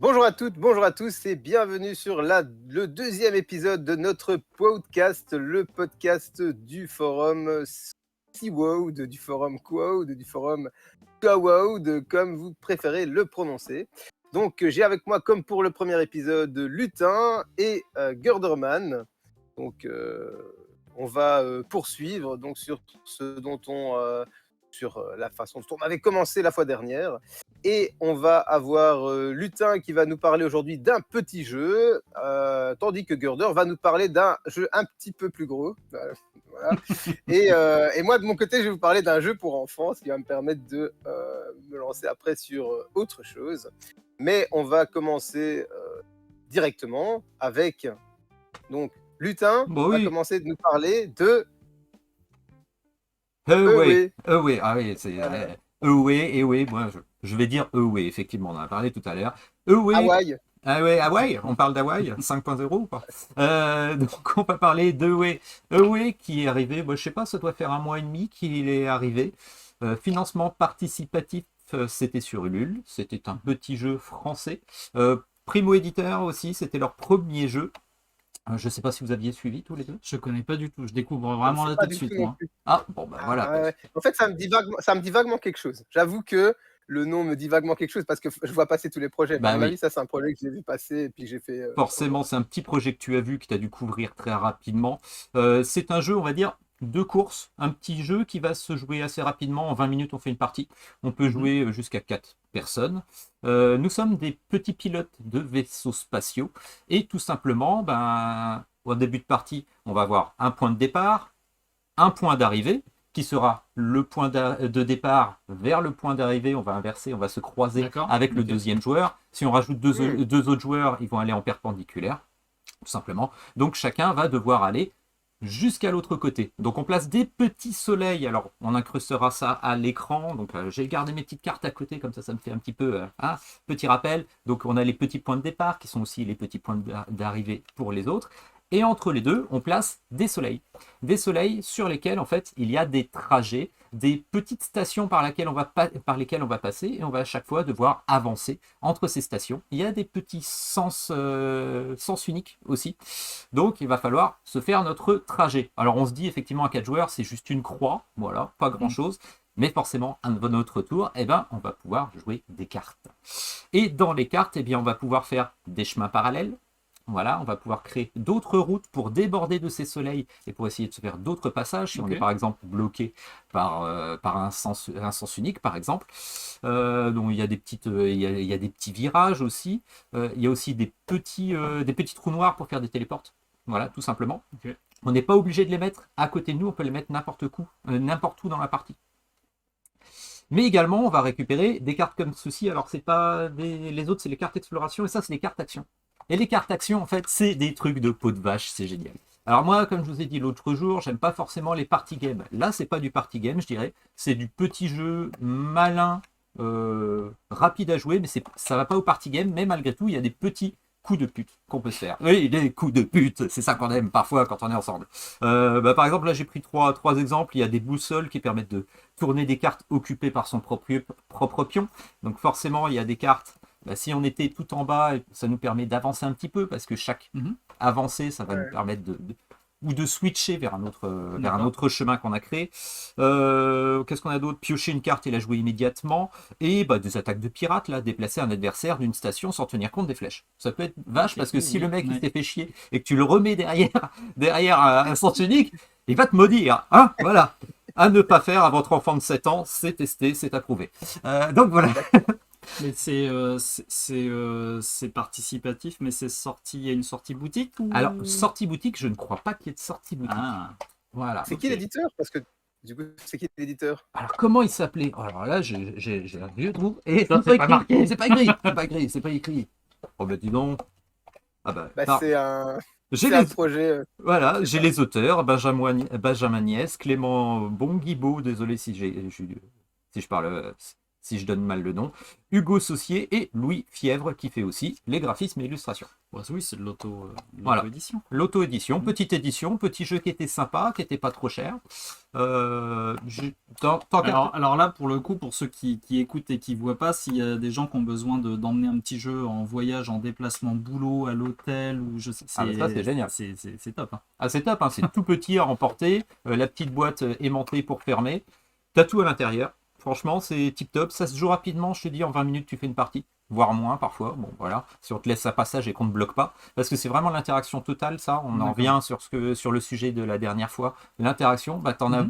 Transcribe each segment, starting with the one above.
Bonjour à toutes, bonjour à tous et bienvenue sur le deuxième épisode de notre podcast, le podcast du forum SeaWorld, du forum Quoud, du forum Quawoud, comme vous préférez le prononcer. Donc j'ai avec moi, comme pour le premier épisode, Lutin et Gurderman. Donc on va poursuivre donc, sur ce dont sur la façon dont on avait commencé la fois dernière. Et on va avoir Lutin qui va nous parler aujourd'hui d'un petit jeu, tandis que Gurder va nous parler d'un jeu un petit peu plus gros. Voilà. Et moi, de mon côté, je vais vous parler d'un jeu pour enfants, ce qui va me permettre de me lancer après sur autre chose. Mais on va commencer directement avec... Donc, Lutin va commencer de nous parler de... Away. Ah oui, c'est Away, moi je vais dire Away, effectivement, on en a parlé tout à l'heure. Hawaï. Hawaï, on parle d'Hawaï 5.0 ou pas donc on va parler d'Away. Away qui est arrivé, je sais pas, ça doit faire 1 mois et demi qu'il est arrivé. Financement participatif, c'était sur Ulule, c'était un petit jeu français. Primo éditeur aussi, c'était leur premier jeu. Je ne sais pas si vous aviez suivi tous les deux. Je connais pas du tout. Je découvre vraiment là tout de suite. Moi. Ah bon voilà. Ouais. En fait, ça me dit vaguement quelque chose. J'avoue que le nom me dit vaguement quelque chose parce que je vois passer tous les projets. À mon avis, ça c'est un projet que j'ai vu passer et puis j'ai fait. Forcément, c'est un petit projet que tu as vu, que tu as dû couvrir très rapidement. C'est un jeu, on va dire, de course, un petit jeu qui va se jouer assez rapidement. En 20 minutes, on fait une partie. On peut jouer jusqu'à 4 personnes. Nous sommes des petits pilotes de vaisseaux spatiaux. Et tout simplement, au début de partie, on va avoir un point de départ, un point d'arrivée, qui sera le point de départ vers le point d'arrivée. On va inverser, on va se croiser avec le deuxième joueur. Si on rajoute deux autres joueurs, ils vont aller en perpendiculaire, tout simplement. Donc chacun va devoir aller jusqu'à l'autre côté. Donc on place des petits soleils. Alors on incrustera ça à l'écran. Donc j'ai gardé mes petites cartes à côté, comme ça me fait un petit peu petit rappel. Donc on a les petits points de départ qui sont aussi les petits points d'arrivée pour les autres. Et entre les deux, on place des soleils. Des soleils sur lesquels, en fait, il y a des trajets, des petites stations par lesquelles on va passer, et on va à chaque fois devoir avancer entre ces stations. Il y a des petits sens uniques aussi. Donc, il va falloir se faire notre trajet. Alors, on se dit, effectivement, à 4 joueurs, c'est juste une croix. Voilà, pas grand-chose. Mais forcément, à notre tour, on va pouvoir jouer des cartes. Et dans les cartes, on va pouvoir faire des chemins parallèles. Voilà, on va pouvoir créer d'autres routes pour déborder de ces soleils et pour essayer de se faire d'autres passages. Si on est par exemple bloqué par un sens unique, par exemple. Donc il y a des petits virages aussi. Il y a aussi des petits trous noirs pour faire des téléportes. Voilà, tout simplement. On n'est pas obligé de les mettre à côté de nous, on peut les mettre n'importe où dans la partie. Mais également, on va récupérer des cartes comme ceci. Alors, c'est pas les autres, c'est les cartes exploration, et ça, c'est les cartes action. Et les cartes action, en fait, c'est des trucs de peau de vache, c'est génial. Alors moi, comme je vous ai dit l'autre jour, j'aime pas forcément les party games. Là, c'est pas du party game, je dirais. C'est du petit jeu malin, rapide à jouer, mais ça va pas au party game. Mais malgré tout, il y a des petits coups de pute qu'on peut se faire. Oui, des coups de pute, c'est ça qu'on aime parfois quand on est ensemble. Par exemple, là, j'ai pris trois exemples. Il y a des boussoles qui permettent de tourner des cartes occupées par son propre pion. Donc forcément, il y a des cartes... si on était tout en bas, ça nous permet d'avancer un petit peu parce que chaque avancée, ça va nous permettre de switcher vers un autre chemin qu'on a créé. Qu'est-ce qu'on a d'autre? Piocher une carte et la jouer immédiatement. Et des attaques de pirates, là, déplacer un adversaire d'une station sans tenir compte des flèches. Ça peut être vache parce que si le mec il s'est fait chier et que tu le remets derrière un sens unique, il va te maudire. Hein, voilà. À ne pas faire à votre enfant de 7 ans, c'est testé, c'est approuvé. Donc voilà. Mais c'est participatif, mais c'est sorti. Il y a une sortie boutique ou... Alors, sortie boutique, je ne crois pas qu'il y ait de sortie boutique. Voilà. C'est qui l'éditeur? Parce que du coup, c'est qui l'éditeur? Alors, comment il s'appelait? Alors là, j'ai un vieux trou. Et c'est pas marqué, c'est pas écrit. C'est pas écrit. Oh, dis donc. C'est un projet. Voilà, j'ai les auteurs, Benjamin Niès, Clément Bonguibaud, désolé si je parle si je donne mal le nom, Hugo Saucier et Louis Fièvre qui fait aussi les graphismes et illustrations. Ouais, oui, c'est de Voilà. l'auto-édition. L'auto-édition, petite édition, petit jeu qui était sympa, qui n'était pas trop cher. Alors là, pour le coup, pour ceux qui écoutent et qui voient pas, s'il y a des gens qui ont besoin d'emmener un petit jeu en voyage, en déplacement boulot, à l'hôtel, ou je sais, Ah, mais ça, c'est génial. C'est top. Hein. Ah, c'est top, hein, c'est tout petit à emporter, la petite boîte aimantée pour fermer. T'as tout à l'intérieur. Franchement, c'est tip top. Ça se joue rapidement, je te dis, en 20 minutes, tu fais une partie, voire moins parfois. Bon, voilà, si on te laisse un passage et qu'on ne te bloque pas. Parce que c'est vraiment l'interaction totale, ça. On en D'accord. revient sur le sujet de la dernière fois. L'interaction, bah, t'en as.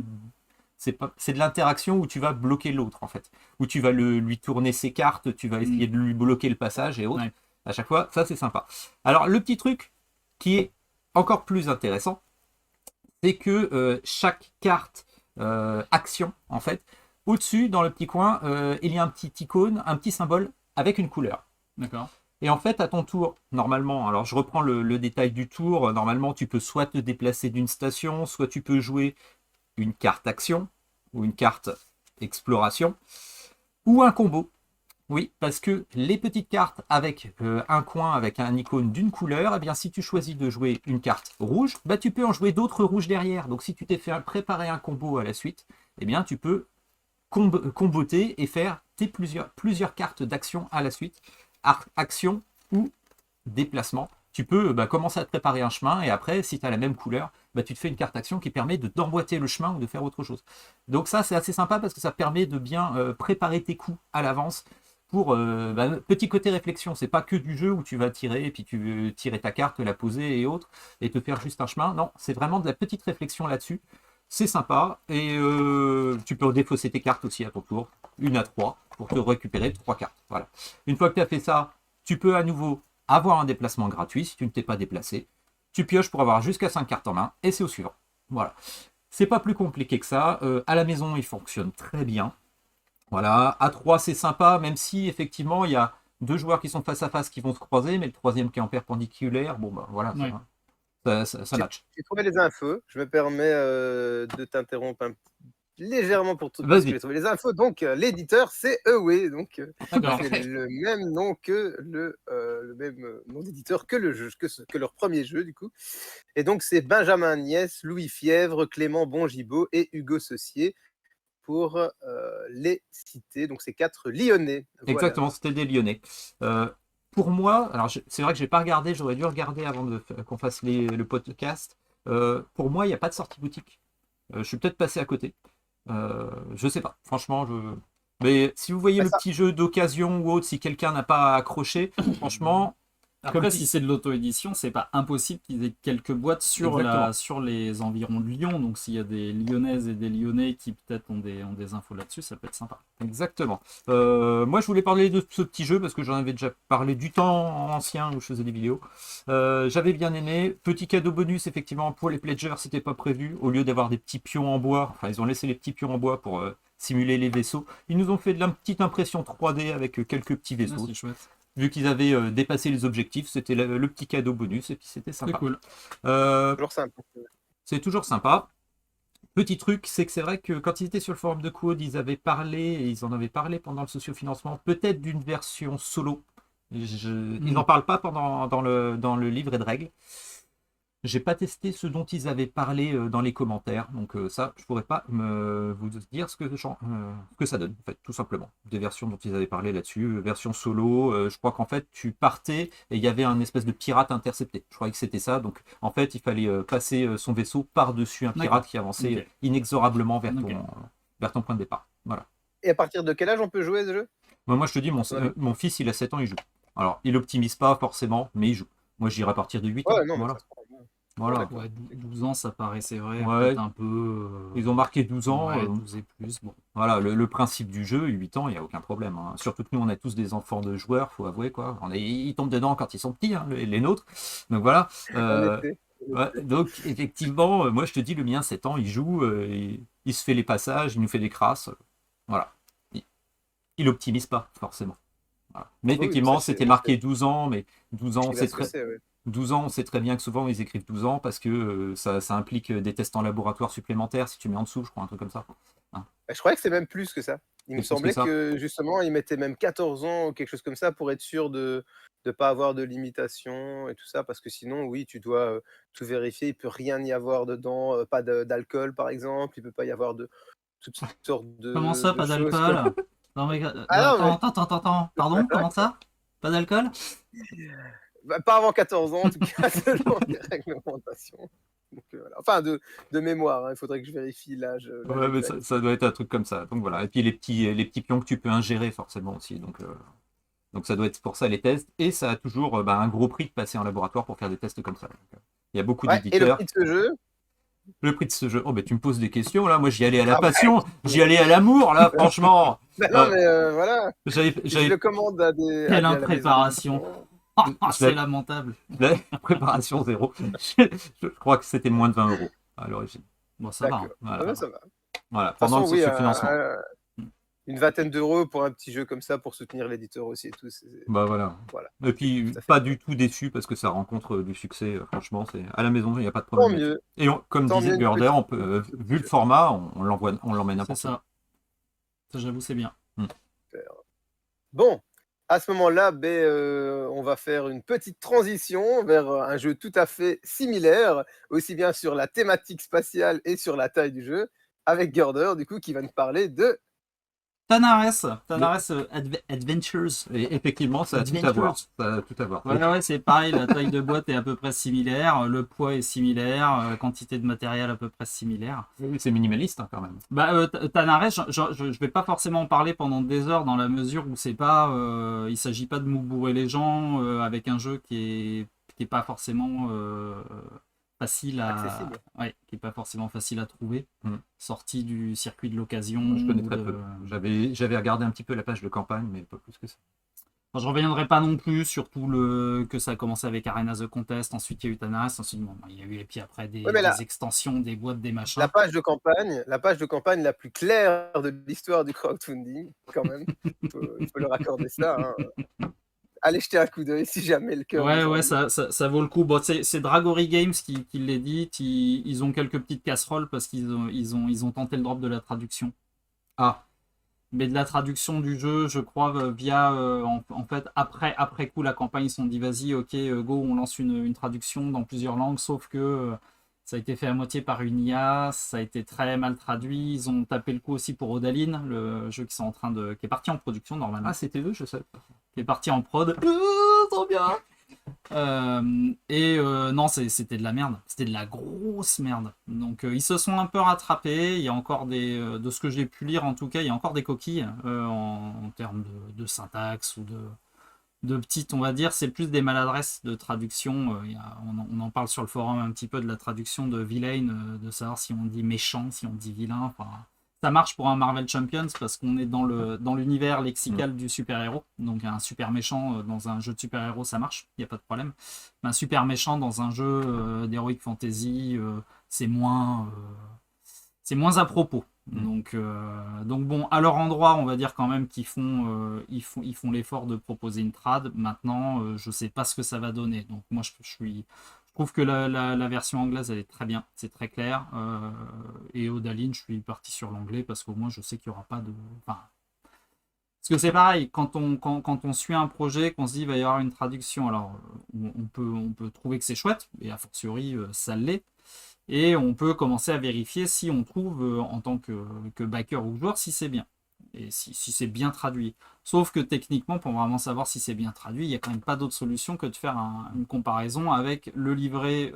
C'est de l'interaction où tu vas bloquer l'autre, en fait. Où tu vas lui tourner ses cartes, tu vas essayer de lui bloquer le passage et autres. Ouais. À chaque fois, ça, c'est sympa. Alors, le petit truc qui est encore plus intéressant, c'est que chaque carte action, en fait, au-dessus, dans le petit coin, il y a un petit icône, un petit symbole avec une couleur. D'accord. Et en fait, à ton tour, normalement, alors je reprends le détail du tour, normalement, tu peux soit te déplacer d'une station, soit tu peux jouer une carte action, ou une carte exploration, ou un combo. Oui, parce que les petites cartes avec un coin, avec un icône d'une couleur, eh bien, si tu choisis de jouer une carte rouge, bah, tu peux en jouer d'autres rouges derrière. Donc si tu t'es fait préparer un combo à la suite, eh bien, tu peux comboter et faire plusieurs cartes d'action à la suite, action ou déplacement. Tu peux commencer à te préparer un chemin et après, si tu as la même couleur, tu te fais une carte action qui permet d'emboîter le chemin ou de faire autre chose. Donc ça, c'est assez sympa parce que ça permet de bien préparer tes coups à l'avance. Pour petit côté réflexion, c'est pas que du jeu où tu vas tirer et puis tu veux tirer ta carte, la poser et autres et te faire juste un chemin. Non, c'est vraiment de la petite réflexion là-dessus. C'est sympa et tu peux défausser tes cartes aussi à ton tour, 1 à 3 pour te récupérer 3 cartes. Voilà. Une fois que tu as fait ça, tu peux à nouveau avoir un déplacement gratuit si tu ne t'es pas déplacé. Tu pioches pour avoir jusqu'à 5 cartes en main et c'est au suivant. Voilà. C'est pas plus compliqué que ça. À la maison, il fonctionne très bien. Voilà. À 3, c'est sympa, même si effectivement, il y a 2 joueurs qui sont face à face qui vont se croiser, mais le troisième qui est en perpendiculaire, bon bah voilà, Ouais. ça match. J'ai trouvé les infos. Je me permets de t'interrompre légèrement parce que Vas-y. j'ai trouvé les infos. Donc, l'éditeur, c'est Away. Donc, D'accord. c'est le même nom que le même nom d'éditeur que le jeu, que leur premier jeu, du coup. Et donc, c'est Benjamin Niès, Louis Fièvre, Clément Bongibaud et Hugo Saucier pour les citer. Donc, c'est 4 Lyonnais. Voilà. Exactement, c'était des Lyonnais. Pour moi, alors c'est vrai que j'ai pas regardé, j'aurais dû regarder avant qu'on fasse le podcast. Pour moi, il n'y a pas de sortie boutique. Je suis peut-être passé à côté. Je sais pas, franchement. Mais si vous voyez Bah, le ça- petit jeu d'occasion ou autre, si quelqu'un n'a pas accroché, franchement, Après, comme si c'est de l'auto-édition, c'est pas impossible qu'ils aient quelques boîtes Exactement. sur les environs de Lyon. Donc, s'il y a des Lyonnaises et des Lyonnais qui peut-être ont des infos là-dessus, ça peut être sympa. Exactement. Moi, je voulais parler de ce petit jeu parce que j'en avais déjà parlé du temps ancien où je faisais des vidéos. J'avais bien aimé. Petit cadeau bonus, effectivement, pour les pledgers, c'était pas prévu. Au lieu d'avoir des petits pions en bois, enfin, ils ont laissé les petits pions en bois pour simuler les vaisseaux. Ils nous ont fait de la petite impression 3D avec quelques petits Ouais, vaisseaux. c'est chouette. Vu qu'ils avaient dépassé les objectifs, c'était le petit cadeau bonus et puis c'était C'est sympa. cool. Toujours simple. C'est toujours sympa. Petit truc, c'est que c'est vrai que quand ils étaient sur le forum de Code, ils avaient parlé, et ils en avaient parlé pendant le sociofinancement, peut-être d'une version solo. Ils n'en parlent pas dans le livret de règles. J'ai pas testé ce dont ils avaient parlé dans les commentaires, donc ça, je pourrais pas vous dire ce que ça donne, en fait, tout simplement. Des versions dont ils avaient parlé là-dessus, version solo, je crois qu'en fait, tu partais et il y avait un espèce de pirate intercepté. Je croyais que c'était ça, donc en fait, il fallait passer son vaisseau par-dessus un pirate D'accord. qui avançait Ok. inexorablement Ok. vers ton point de départ. Voilà. Et à partir de quel âge on peut jouer à ce jeu? Moi, je te dis, Ouais, mon fils, il a 7 ans, il joue. Alors, il optimise pas forcément, mais il joue. Moi, je dirais à partir de 8 ans. non, mais Voilà. ça se prend bien. Voilà. D'accord. Ouais, 12 ans, ça paraît, c'est vrai, Ouais. peut-être un peu. Ils ont marqué 12 ans. Ouais, 12 et plus. Bon. Voilà, le principe du jeu, 8 ans, il n'y a aucun problème. Hein. Surtout que nous, on a tous des enfants de joueurs, faut avouer, quoi. Ils tombent dedans quand ils sont petits, hein, les nôtres. Donc voilà. En effet. Ouais, donc effectivement, moi je te dis, le mien, 7 ans, il joue, il se fait les passages, il nous fait des crasses. Voilà. Il optimise pas, forcément. Voilà. Mais Ah bah oui, effectivement, ça, c'est- c'était marqué 12 ans, mais 12 ans, je sais ce que c'est, ouais. 12 ans, on sait très bien que souvent ils écrivent 12 ans parce que ça implique des tests en laboratoire supplémentaires si tu mets en dessous, je crois, un truc comme ça. Hein. Je croyais que c'est même plus que ça. Il C'est me plus que semblait ça. que justement, ils mettaient même 14 ans ou quelque chose comme ça pour être sûr de pas avoir de limitation et tout ça, parce que sinon, oui, tu dois, tout vérifier. Il peut rien y avoir dedans, pas d'alcool, par exemple. Il peut pas y avoir de toutes sortes Comment ça, de pas choses, quoi. d'alcool? Non, mais Ah non, mais attends. Pardon, comment ça? Pas d'alcool? bah, pas avant 14 ans, en tout cas, selon les réglementations. Donc, voilà. Enfin, de mémoire, hein, il faudrait que je vérifie l'âge Ouais, mais exact. ça doit être un truc comme ça. Donc voilà. Et puis les petits pions que tu peux ingérer forcément aussi. Donc ça doit être pour ça les tests. Et ça a toujours un gros prix de passer en laboratoire pour faire des tests comme ça. Donc, il y a beaucoup Ouais, et le d'éditeurs. prix de ce jeu? Le prix de ce jeu, oh ben tu me poses des questions là. Moi j'y allais à la Ah bah, passion, j'y allais à l'amour là, franchement. bah non, Euh, mais voilà, j'avais, si je le j'avais commande Quelle à la maison impréparation! d'édition. je C'est l'avais- lamentable. la préparation zéro. Je crois que c'était moins de 20 euros à l'origine. Bon, ça va, hein. D'accord. Ah Voilà. bah, ça va. De Voilà. toute Pendant façon, le oui, financement. une vingtaine d'euros pour un petit jeu comme ça, pour soutenir l'éditeur aussi et tout, Bah voilà. voilà, Et c'est puis tout à fait pas du correct. tout déçu parce que ça rencontre du succès. Franchement, c'est à la maison, il n'y a pas de Tant problème là-dessus. mieux, Et comme tant disait mieux, une Gorder, petite on peut, ce petit vu le jeu. format, on l'emmène C'est n'importe où. ça. Ça, j'avoue, c'est bien. Bon, à ce moment-là, on va faire une petite transition vers un jeu tout à fait similaire, aussi bien sur la thématique spatiale et sur la taille du jeu, avec Gorder, du coup, qui va nous parler de... Tanares Le- Adventures. Et effectivement, ça a tout à voir. Adventures. Ça a tout à voir. Ouais, c'est pareil, la taille de boîte est à peu près similaire, le poids est similaire, la quantité de matériel à peu près similaire. Oui, c'est minimaliste hein, quand même. Tanares, je vais pas forcément en parler pendant des heures dans la mesure où c'est pas, il s'agit pas de bourrer les gens avec un jeu qui est pas forcément facile Accessible. qui est pas forcément facile à trouver, Mm. sorti du circuit de l'occasion. Moi, je connais ou très de- peu. J'avais regardé un petit peu la page de campagne, mais pas plus que ça. Enfin, je reviendrai pas non plus sur tout que ça a commencé avec Arena the Contest, ensuite il y a eu Tanares, ensuite bon, il y a eu et puis après Oui, mais des extensions, des boîtes, des machins. la page de campagne la plus claire de l'histoire du crowdfunding, quand même. Il faut leur accorder ça, hein. Allez jeter un coup d'œil si jamais le cœur vous Ouais, envie. ça vaut le coup. Bon, c'est Dragory Games qui l'édite. Ils ont quelques petites casseroles parce qu'ils ont tenté le drop de la traduction. Ah, Mais de la traduction du jeu, je crois, via. En fait, après coup, la campagne, ils se sont dit vas-y, ok, go, on lance une traduction dans plusieurs langues. Sauf que ça a été fait à moitié par une IA. Ça a été très mal traduit. Ils ont tapé le coup aussi pour Odaline, le jeu qui est parti en production normalement. c'était eux, je sais pas. Qui est parti en prod. Trop bien! Non, c'était de la merde, c'était de la grosse merde. Donc ils se sont un peu rattrapés. Il y a encore de ce que j'ai pu lire en tout cas, il y a encore des coquilles en termes de syntaxe ou de petites, on va dire. C'est plus des maladresses de traduction. On en parle sur le forum un petit peu de la traduction de villain, de savoir si on dit méchant, si on dit vilain. Enfin, ça marche pour un Marvel Champions parce qu'on est dans l'univers lexical du super-héros. Donc un super méchant dans un jeu de super-héros, ça marche, il n'y a pas de problème. Mais un super méchant dans un jeu d'Heroic Fantasy, c'est moins à propos. Donc bon, à leur endroit, on va dire quand même qu'ils ils font l'effort de proposer une trad. Maintenant, je sais pas ce que ça va donner. Donc moi, je trouve que la version anglaise, elle est très bien, c'est très clair. Et Odaline, je suis parti sur l'anglais parce qu'au moins, je sais qu'il n'y aura pas de... Enfin, parce que c'est pareil, quand on suit un projet, qu'on se dit il va y avoir une traduction, alors on peut trouver que c'est chouette, et a fortiori, ça l'est. Et on peut commencer à vérifier si on trouve, en tant que backer ou joueur, si c'est bien. Et si c'est bien traduit. Sauf que techniquement, pour vraiment savoir si c'est bien traduit, il n'y a quand même pas d'autre solution que de faire une comparaison avec le livret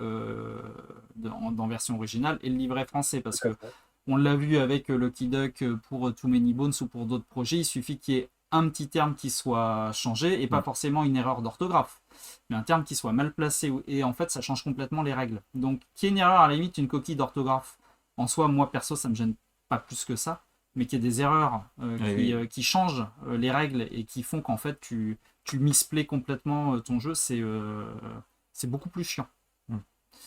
dans version originale et le livret français. Parce que on l'a vu avec Lucky Duck pour Too Many Bones ou pour d'autres projets, il suffit qu'il y ait un petit terme qui soit changé et pas forcément une erreur d'orthographe, mais un terme qui soit mal placé et en fait ça change complètement les règles. Donc qu'il y ait une erreur, à la limite une coquille d'orthographe, en soi moi perso ça me gêne pas plus que ça, mais qu'il y ait des erreurs qui changent les règles et qui font qu'en fait tu misplays complètement ton jeu, c'est beaucoup plus chiant.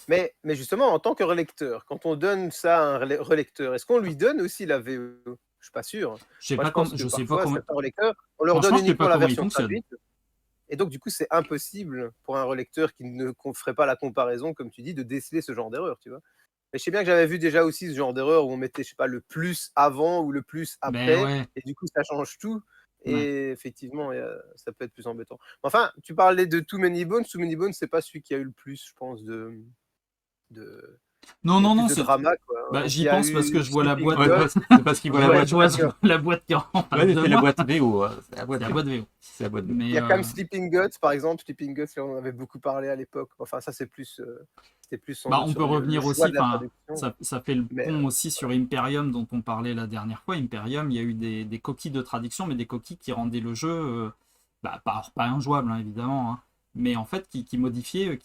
Mais justement, en tant que relecteur, quand on donne ça à un relecteur, est-ce qu'on lui donne aussi la VO? Je suis pas sûr. Je Moi, je pense que sais pas parfois, comment. certains relecteurs, on leur donne Franchement, je sais uniquement pas la comment il version fonctionne. traduite. Et donc, du coup, c'est impossible pour un relecteur qui ne ferait pas la comparaison, comme tu dis, de déceler ce genre d'erreur, tu vois. Mais je sais bien que j'avais vu déjà aussi ce genre d'erreur où on mettait, je sais pas, le plus avant ou le plus Mais après, ouais, et du coup ça change tout. ouais. Et effectivement, ça peut être plus embêtant. Enfin, tu parlais de Too Many Bones. Too Many Bones, c'est pas celui qui a eu le plus, je pense, de... Non, le non, plus non, de drama, quoi. bah, Donc j'y il y a pense parce que eu je vois la Sleeping boîte. Ouais, God. c'est parce qu'il voit la Ouais, Ouais, boîte. je vois d'accord. la boîte qui est en face Ouais, de c'est la moi. boîte VO. Hein. C'est la boîte C'est la VO. boîte VO. C'est la boîte VO. Il Mais y a quand même Sleeping Gods, par exemple. Sleeping Gods, là, on en avait beaucoup parlé à l'époque. Enfin, ça, c'est plus, c'était plus sans bah, doute on peut sur le revenir choix aussi, de la enfin, traduction. ça fait le Mais pont aussi sur Imperium dont on parlait la dernière fois. Imperium, il y a eu des coquilles de traduction, mais des coquilles qui rendaient le jeu, bah, pas injouable, hein, évidemment, hein, mais en fait qui modifiaient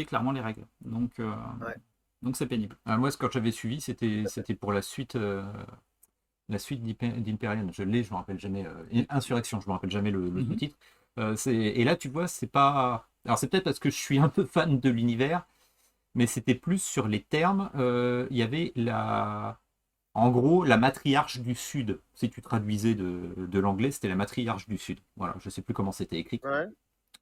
clairement les règles. ouais. Donc c'est pénible. Moi, quand j'avais suivi, c'était pour la suite d'Hyperion. Je me rappelle jamais. Insurrection, je me rappelle jamais le Mhm. titre. Et là, tu vois, c'est pas. Alors, c'est peut-être parce que je suis un peu fan de l'univers, mais c'était plus sur les termes. Il y avait en gros, la matriarche du Sud. Si tu traduisais de l'anglais, c'était la matriarche du Sud. Voilà, je sais plus comment c'était écrit. Ouais.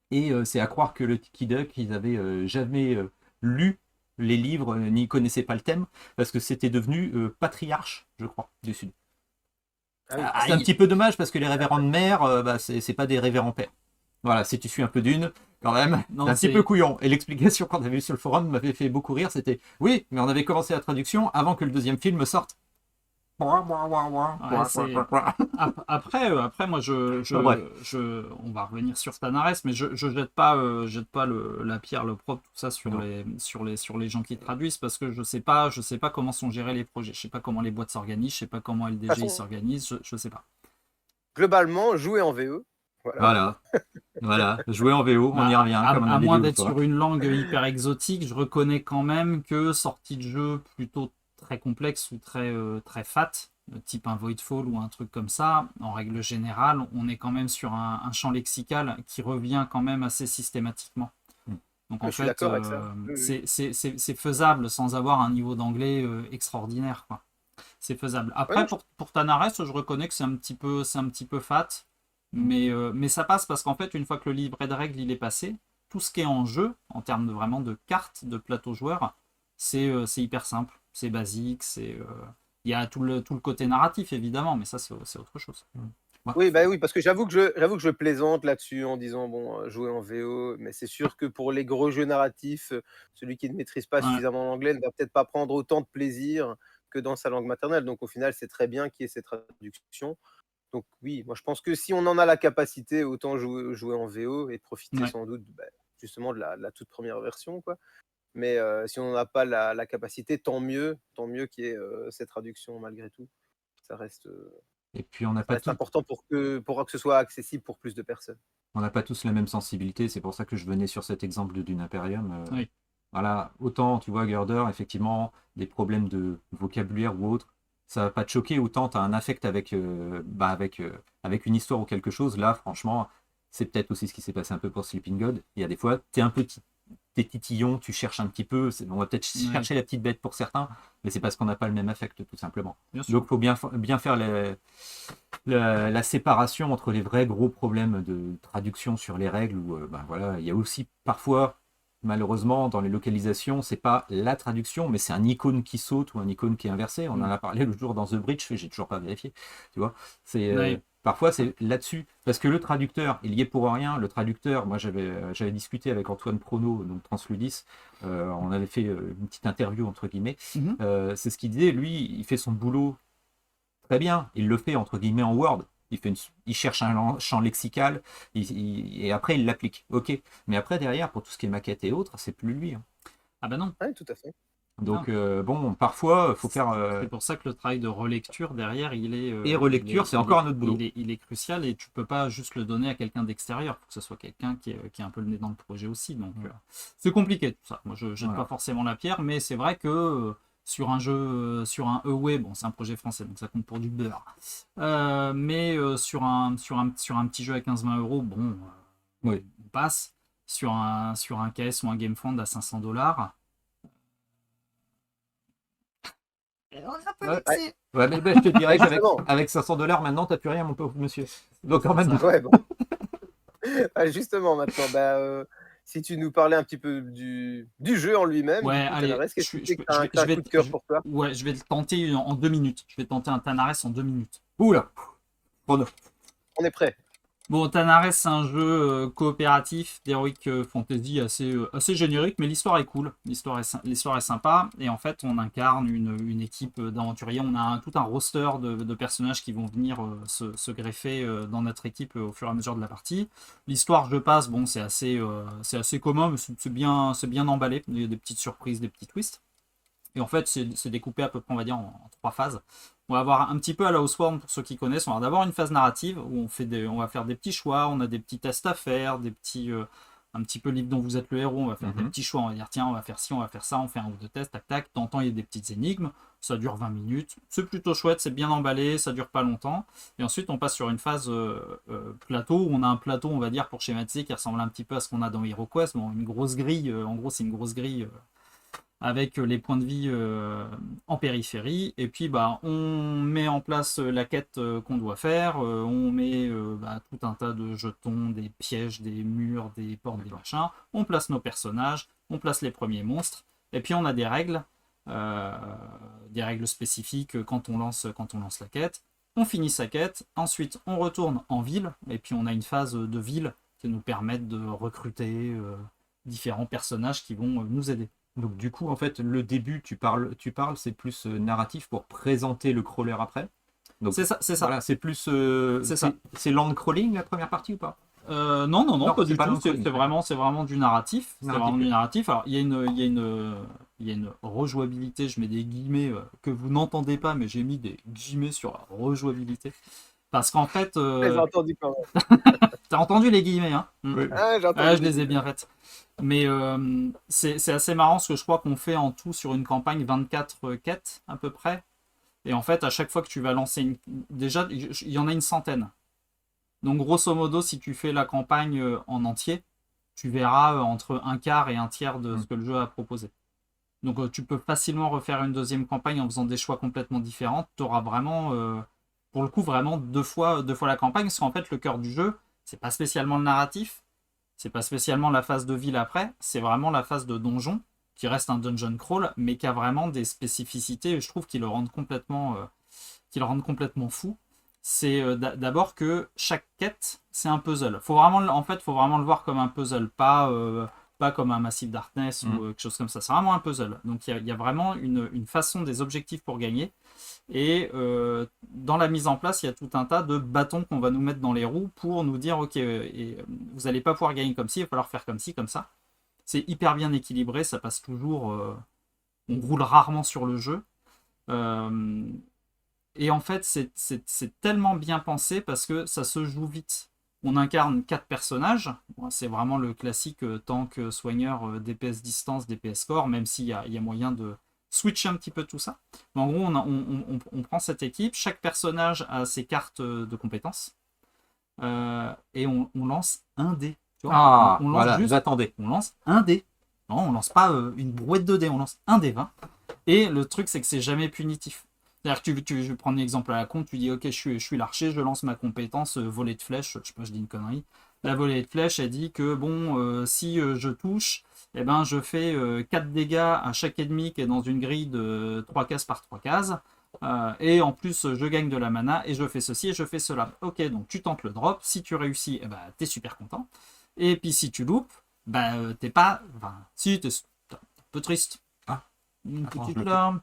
Et c'est à croire que le Tiki Duck, ils avaient jamais lu les livres, n'y connaissaient pas le thème, parce que c'était devenu patriarche, je crois, du Sud. Ah oui. C'est un petit peu dommage parce que les révérends de mère, bah, c'est pas des révérends pères. Voilà, si tu suis un peu d'une, quand même, Non, c'est un petit peu c'est couillon. Et l'explication qu'on avait vue sur le forum m'avait fait beaucoup rire, c'était oui, mais on avait commencé la traduction avant que le deuxième film sorte. ouais, après, moi, Enfin, bref. on va revenir sur Stanares, mais je jette pas la pierre, le propre, tout ça sur Non. sur les gens qui traduisent, parce que je sais pas comment sont gérés les projets, je sais pas comment les boîtes s'organisent, je sais pas comment De toute LDG façon, s'organise, je sais pas. globalement, jouer en VE. Voilà. Voilà, voilà. Jouer en VO, on y Bah, revient, comme on à avait moins dit l'autre d'être fois. sur une langue hyper exotique, je reconnais quand même que sortie de jeu plutôt très complexe ou très fat, type un Voidfall ou un truc comme ça, en règle générale, on est quand même sur un champ lexical qui revient quand même assez systématiquement. Donc Mais en je suis fait, d'accord avec ça. Oui, oui. c'est faisable sans avoir un niveau d'anglais extraordinaire, quoi. C'est faisable. Ouais, Après, non, pour Tanares, je reconnais que c'est un petit peu fat, mais ça passe parce qu'en fait, une fois que le livret de règles il est passé, tout ce qui est en jeu, en termes de, vraiment de cartes, de plateau joueur, c'est hyper simple, c'est basique, il y a tout le côté narratif évidemment, mais ça c'est autre chose. Ouais. oui, bah oui, parce que j'avoue que je plaisante là-dessus en disant bon, jouer en VO, mais c'est sûr que pour les gros jeux narratifs, celui qui ne maîtrise pas Ouais, suffisamment l'anglais ne va peut-être pas prendre autant de plaisir que dans sa langue maternelle. Donc au final, c'est très bien qu'il y ait ces traductions. Donc oui, moi je pense que si on en a la capacité, autant jouer en VO et profiter ouais. sans doute, bah, justement de la toute première version, quoi. Mais si on n'en a pas la capacité, tant mieux qu'il y ait ces traductions malgré tout. Ça reste, heu, Et puis on n'a ça pas reste tout, important pour que ce soit accessible pour plus de personnes. on n'a pas tous la même sensibilité, c'est pour ça que je venais sur cet exemple de Dune Imperium. Oui. Voilà, autant tu vois Girder, effectivement, des problèmes de vocabulaire ou autre, ça va pas te choquer, autant tu as un affect avec une histoire ou quelque chose. Là, franchement, c'est peut-être aussi ce qui s'est passé un peu pour Sleeping God. Il y a des fois, t'es titillon, tu cherches un petit peu, on va peut-être Ouais. chercher la petite bête pour certains, mais c'est parce qu'on n'a pas le même affect, tout simplement. Bien sûr. Donc il faut bien faire la séparation entre les vrais gros problèmes de traduction sur les règles, où voilà, il y a aussi parfois, malheureusement, dans les localisations, c'est pas la traduction, mais c'est un icône qui saute ou un icône qui est inversé. On en a parlé l'autre jour dans The Bridge, j'ai toujours pas vérifié, tu vois. Ouais. Parfois, c'est là-dessus. Parce que le traducteur, il y est pour rien. Le traducteur, moi, j'avais discuté avec Antoine Prono, donc Transludis. On avait fait une petite interview, entre guillemets. Mhm. C'est ce qu'il disait. Lui, il fait son boulot très bien. Il le fait, entre guillemets, en Word. Il cherche un champ lexical et après, il l'applique. OK. Mais après, derrière, pour tout ce qui est maquette et autres, c'est plus lui. Hein. Ah bah non. Oui, tout à fait. Donc, bon, parfois, il faut faire. C'est pour ça que le travail de relecture derrière, Et relecture, c'est encore un autre boulot. Il est crucial et tu peux pas juste le donner à quelqu'un d'extérieur. Il faut que ce soit quelqu'un qui est un peu le nez dans le projet aussi. Donc c'est compliqué tout ça. Moi je jette pas forcément la pierre, mais c'est vrai que sur un jeu, sur un Away, bon c'est un projet français donc ça compte pour du beurre. Mais sur un petit jeu à 15-20 euros, bon, Oui. on passe. Sur un KS ou un GameFound à 500$. On est un peu Ouais. vexé. Ouais, mais je te dirais qu'avec Justement. avec 500$ maintenant, t'as plus rien, mon pauvre monsieur. Donc, en même temps, Ouais, bon. Justement, maintenant, si tu nous parlais un petit peu du jeu en lui-même, Ouais, du coup, allez, Tanares, qu'est-ce je, qui je fait que peux- t'as un coup de cœur pour toi? ouais, je vais le tenter en 2 minutes. Je vais tenter un Tanares en 2 minutes. Oula, chrono. On est prêt. Bon, Tanares, c'est un jeu coopératif d'Heroic Fantasy assez générique, mais l'histoire est cool. L'histoire est sympa. Et en fait, on incarne une équipe d'aventuriers. On a tout un roster de personnages qui vont venir se greffer dans notre équipe au fur et à mesure de la partie. L'histoire, je passe, bon, c'est assez commun, mais c'est bien emballé. Il y a des petites surprises, des petits twists. Et en fait, c'est découpé à peu près, on va dire, en 3 phases. On va avoir un petit peu à la Houseworm pour ceux qui connaissent. On va d'abord une phase narrative où on va faire des petits choix, on a des petits tests à faire, un petit peu livre dont vous êtes le héros. On va faire des petits choix, on va dire tiens, on va faire ci, on va faire ça, on fait 1 ou 2 tests, tac tac. De temps en temps, il y a des petites énigmes. Ça dure 20 minutes. C'est plutôt chouette, c'est bien emballé, ça dure pas longtemps. Et ensuite, on passe sur une phase plateau où on a un plateau, on va dire, pour schématiser, qui ressemble un petit peu à ce qu'on a dans HeroQuest. Bon, une grosse grille, en gros, c'est une grosse grille. Avec les points de vie en périphérie, et puis bah, on met en place la quête qu'on doit faire, on met tout un tas de jetons, des pièges, des murs, des portes, des machins, on place nos personnages, on place les premiers monstres, et puis on a des règles spécifiques quand on lance la quête. On finit sa quête, ensuite on retourne en ville, et puis on a une phase de ville qui nous permet de recruter différents personnages qui vont nous aider. Donc du coup, en fait, le début, tu parles, c'est plus narratif pour présenter le crawler après. Donc c'est ça. voilà, c'est plus, C'est ça. c'est land crawling la première partie ou pas? Non, pas c'est du pas tout. land crawling. C'est vraiment du narratif. C'est Narratif, vraiment du oui. narratif. Alors, il y a une rejouabilité, je mets des guillemets que vous n'entendez pas, mais j'ai mis des guillemets sur la rejouabilité. Parce qu'en fait, J'ai entendu quand même. t'as entendu les guillemets, hein? Oui. Ah, j'ai entendu. Je les ai bien faites. Mais c'est assez marrant parce que je crois qu'on fait en tout sur une campagne 24 quêtes à peu près. Et en fait, à chaque fois que tu vas lancer déjà, il y en a une centaine. Donc grosso modo, si tu fais la campagne en entier, tu verras entre un quart et un tiers de ce que le jeu a proposé. Donc tu peux facilement refaire une deuxième campagne en faisant des choix complètement différents. Tu auras vraiment, pour le coup, vraiment deux fois la campagne. Parce qu'en fait, le cœur du jeu, c'est pas spécialement le narratif, c'est pas spécialement la phase de ville après, c'est vraiment la phase de donjon, qui reste un dungeon crawl, mais qui a vraiment des spécificités, je trouve, qui le rendent complètement fou. C'est d'abord que chaque quête, c'est un puzzle. Faut vraiment le voir comme un puzzle, pas comme un Massive Darkness ou quelque chose comme ça. C'est vraiment un puzzle. Donc il y a vraiment une façon des objectifs pour gagner. Et dans la mise en place, il y a tout un tas de bâtons qu'on va nous mettre dans les roues pour nous dire ok, vous n'allez pas pouvoir gagner comme ci, il va falloir faire comme ci, comme ça. C'est hyper bien équilibré, ça passe toujours. On roule rarement sur le jeu. Et en fait, c'est tellement bien pensé parce que ça se joue vite. On incarne 4 personnages. Bon, c'est vraiment le classique tank, soigneur, DPS distance, DPS core, même s'il y a moyen de switcher un petit peu tout ça. Mais en gros, on prend cette équipe. Chaque personnage a ses cartes de compétences. Et on lance un dé. Tu vois, on lance voilà, juste, j'attendais. on lance un dé. Non, on lance pas une brouette de dés, on lance un dé 20. Et le truc, c'est que c'est jamais punitif. C'est-à-dire que je vais prendre un exemple à la con, tu dis ok, je suis l'archer, je lance ma compétence volée de flèche, je sais pas, je dis une connerie. La volée de flèche, elle dit que bon, si je touche, eh ben, je fais 4 dégâts à chaque ennemi qui est dans une grille de 3 cases par 3 cases. Et en plus, je gagne de la mana et je fais ceci et je fais cela. Ok, donc tu tentes le drop. Si tu réussis, eh ben, t'es super content. Et puis si tu loupes, t'es pas. Enfin, si, t'es un peu triste. Une petite larme.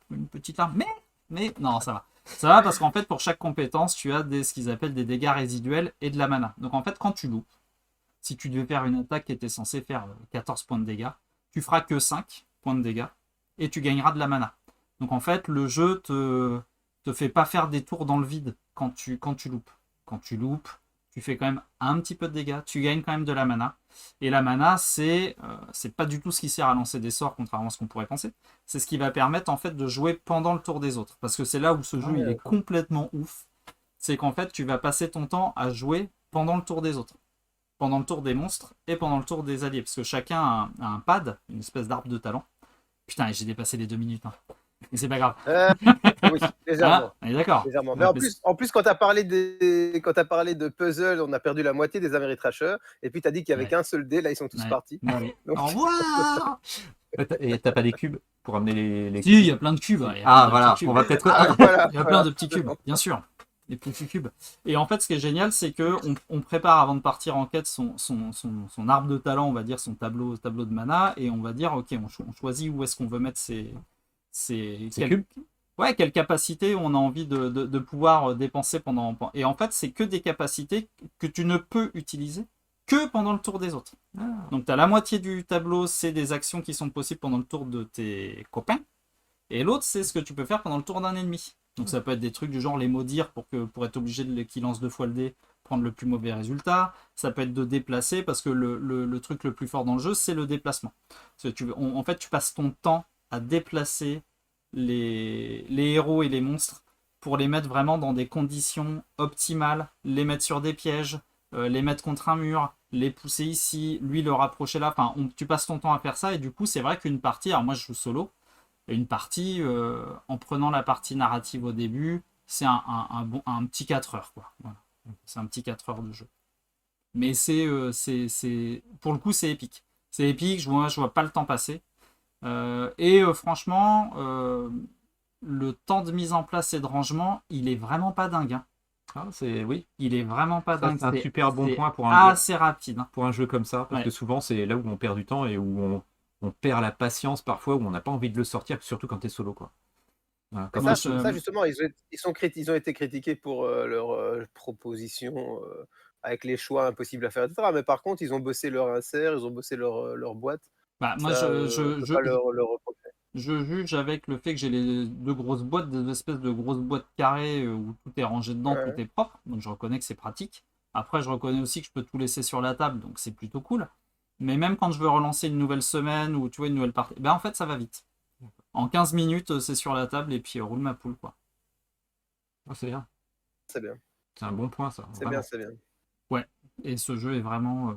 Mais non, ça va. Ça va parce qu'en fait, pour chaque compétence, tu as ce qu'ils appellent des dégâts résiduels et de la mana. Donc en fait, quand tu loupes, si tu devais faire une attaque qui était censée faire 14 points de dégâts, tu feras que 5 points de dégâts et tu gagneras de la mana. Donc en fait, le jeu te fait pas faire des tours dans le vide quand tu loupes. Quand tu loupes, tu fais quand même un petit peu de dégâts, tu gagnes quand même de la mana. Et la mana, c'est pas du tout ce qui sert à lancer des sorts, contrairement à ce qu'on pourrait penser. C'est ce qui va permettre en fait de jouer pendant le tour des autres. Parce que c'est là où ce jeu il est complètement ouf. C'est qu'en fait, tu vas passer ton temps à jouer pendant le tour des autres. Pendant le tour des monstres et pendant le tour des alliés. Parce que chacun a un pad, une espèce d'arbre de talent. Putain, j'ai dépassé les 2 minutes. Hein. Mais c'est pas grave. Oui, légèrement. On est d'accord. Légèrement. Mais en plus, quand tu as parlé de puzzle, on a perdu la moitié des Ameritrashers. Et puis tu as dit qu'il n'y avait qu'un seul dé, là ils sont tous partis. Donc... Au revoir. Et t'as pas des cubes pour amener les Si, cubes? il y a plein de cubes. Voilà, on va peut-être. Voilà, il y a plein de petits cubes, bien sûr. Des petits cubes. Et en fait, ce qui est génial, c'est que on prépare avant de partir en quête son arbre de talent, on va dire, son tableau de mana, et on va dire, ok, on choisit où est-ce qu'on veut mettre ces cubes. Ouais, quelle capacité on a envie de pouvoir dépenser pendant. Et en fait, c'est que des capacités que tu ne peux utiliser que pendant le tour des autres. Donc, tu as la moitié du tableau, c'est des actions qui sont possibles pendant le tour de tes copains. Et l'autre, c'est ce que tu peux faire pendant le tour d'un ennemi. Donc, ça peut être des trucs du genre les maudire pour être obligé qu'il lance 2 fois le dé, prendre le plus mauvais résultat. Ça peut être de déplacer parce que le truc le plus fort dans le jeu, c'est le déplacement. En fait, tu passes ton temps à déplacer les héros et les monstres pour les mettre vraiment dans des conditions optimales, les mettre sur des pièges, les mettre contre un mur, les pousser ici, lui le rapprocher là. Enfin, tu passes ton temps à faire ça et du coup, c'est vrai qu'une partie, alors moi je joue solo, une partie, en prenant la partie narrative au début, c'est un petit 4 heures, quoi. Voilà. C'est un petit 4 heures de jeu. Mais pour le coup, c'est épique. C'est épique, je vois pas le temps passer. Franchement, le temps de mise en place et de rangement, il est vraiment pas dingue. Hein. Oui. Il est vraiment pas dingue. C'est un super bon point pour un assez jeu, rapide. Hein. Pour un jeu comme ça, parce que souvent c'est là où on perd du temps et où on perd la patience parfois, où on n'a pas envie de le sortir, surtout quand tu es solo, quoi. Voilà, ça, justement, ils ont été critiqués pour leur proposition avec les choix impossibles à faire, etc. Mais par contre, ils ont bossé leur insert, ils ont bossé leur boîte. Bah, moi, je juge avec le fait que j'ai les 2 grosses boîtes, des espèces de grosses boîtes carrées où tout est rangé dedans, tout est propre. Donc je reconnais que c'est pratique. Après, je reconnais aussi que je peux tout laisser sur la table, donc c'est plutôt cool. Mais même quand je veux relancer une nouvelle semaine ou tu vois une nouvelle partie, ben en fait ça va vite. En 15 minutes, c'est sur la table et puis roule ma poule, quoi. C'est bien. C'est bien. C'est un bon point, ça. C'est bien, c'est bien. Ouais, et ce jeu est vraiment...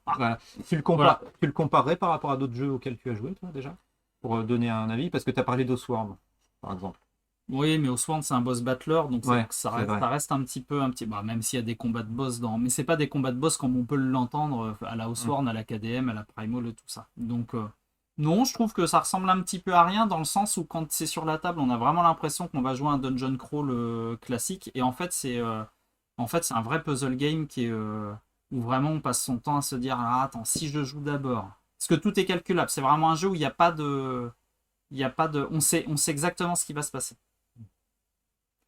Voilà. Tu le comparerais par rapport à d'autres jeux auxquels tu as joué, toi, déjà? Pour donner un avis, parce que tu as parlé d'Osworm, par exemple. Oui, mais Osworm, c'est un boss battler, donc ça reste un petit peu... Bah, même s'il y a des combats de boss dans... Mais c'est pas des combats de boss comme on peut l'entendre à la Osworm, à la KDM, à la Primal et tout ça. Donc, non, je trouve que ça ressemble un petit peu à rien, dans le sens où quand c'est sur la table, on a vraiment l'impression qu'on va jouer un dungeon crawl classique, et en fait, c'est un vrai puzzle game qui est... où vraiment on passe son temps à se dire attends, si je joue d'abord, parce que tout est calculable, c'est vraiment un jeu où il n'y a pas de on sait exactement ce qui va se passer,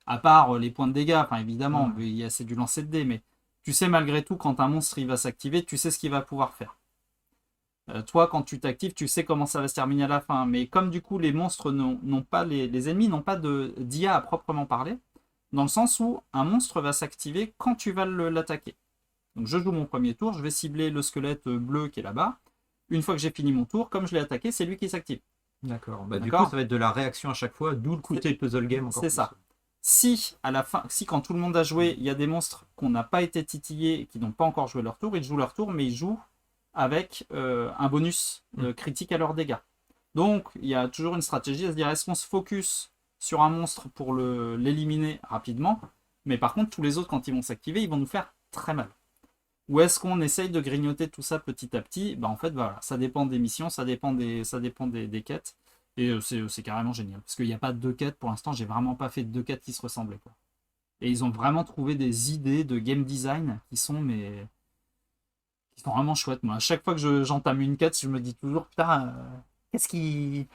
à part les points de dégâts, enfin évidemment c'est du lancer de dés, mais tu sais malgré tout quand un monstre il va s'activer, tu sais ce qu'il va pouvoir faire. Toi quand tu t'actives, tu sais comment ça va se terminer à la fin, mais comme du coup les monstres n'ont pas les ennemis n'ont pas d'IA à proprement parler, dans le sens où un monstre va s'activer quand tu vas l'attaquer. Donc je joue mon premier tour, je vais cibler le squelette bleu qui est là-bas. Une fois que j'ai fini mon tour, comme je l'ai attaqué, c'est lui qui s'active. D'accord. Bah, du coup, ça va être de la réaction à chaque fois, d'où le côté puzzle game encore. C'est ça. Si à la fin, quand tout le monde a joué, il y a des monstres qu'on n'a pas été titillés et qui n'ont pas encore joué leur tour, ils jouent leur tour, mais ils jouent avec un bonus critique à leurs dégâts. Donc il y a toujours une stratégie à se dire est-ce qu'on se focus sur un monstre pour l'éliminer rapidement, mais par contre tous les autres quand ils vont s'activer, ils vont nous faire très mal. Ou est-ce qu'on essaye de grignoter tout ça petit à petit? Bah en fait, voilà, ça dépend des missions, ça dépend des quêtes. Et c'est carrément génial. Parce qu'il n'y a pas de 2 quêtes, pour l'instant, j'ai vraiment pas fait de 2 quêtes qui se ressemblaient, quoi. Et ils ont vraiment trouvé des idées de game design qui sont vraiment chouettes. Moi, à chaque fois que j'entame une quête, je me dis toujours, putain, qu'est-ce qui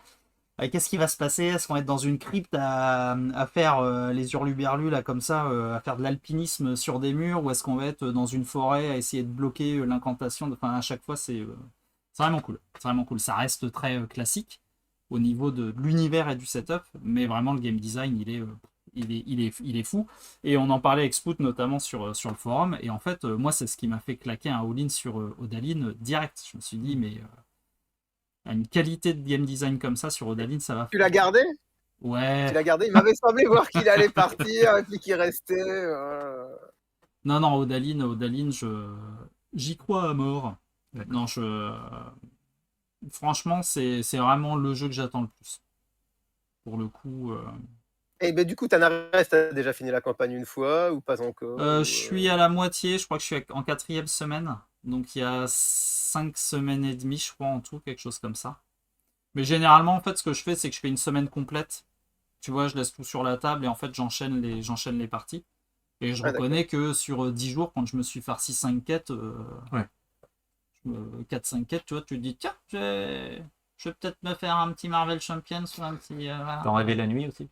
va se passer? Est-ce qu'on va être dans une crypte à faire les hurluberlus là comme ça, à faire de l'alpinisme sur des murs, ou est-ce qu'on va être dans une forêt à essayer de bloquer l'incantation? Enfin, à chaque fois, c'est vraiment cool. C'est vraiment cool. Ça reste très classique au niveau de l'univers et du setup, mais vraiment le game design, il est fou. Et on en parlait avec Spout notamment sur le forum. Et en fait, moi, c'est ce qui m'a fait claquer un all-in sur Odaline direct. Je me suis dit, mais une qualité de game design comme ça sur Odaline, ça va. Tu l'as gardé? Ouais. Tu l'as gardé? Il m'avait semblé voir qu'il allait partir et puis qu'il restait. Non, Odaline, j'y crois à mort. Non, Franchement, c'est vraiment le jeu que j'attends le plus. Pour le coup, Et ben du coup, Tanares, t'as déjà fini la campagne une fois ou pas encore je ou, suis à la moitié, je crois que je suis en 4e semaine. Donc il y a 5 semaines et demie, je crois, en tout, quelque chose comme ça. Mais généralement, en fait, ce que je fais, c'est que je fais une semaine complète. Tu vois, je laisse tout sur la table et en fait, j'enchaîne les parties. Et je Ah d'accord. reconnais que sur 10 jours, quand je me suis farci 5 quêtes, Ouais. 4-5 quêtes, tu vois, tu te dis, tiens, je vais peut-être me faire un petit Marvel Champions ou un petit. Voilà. T'en rêvais la nuit aussi?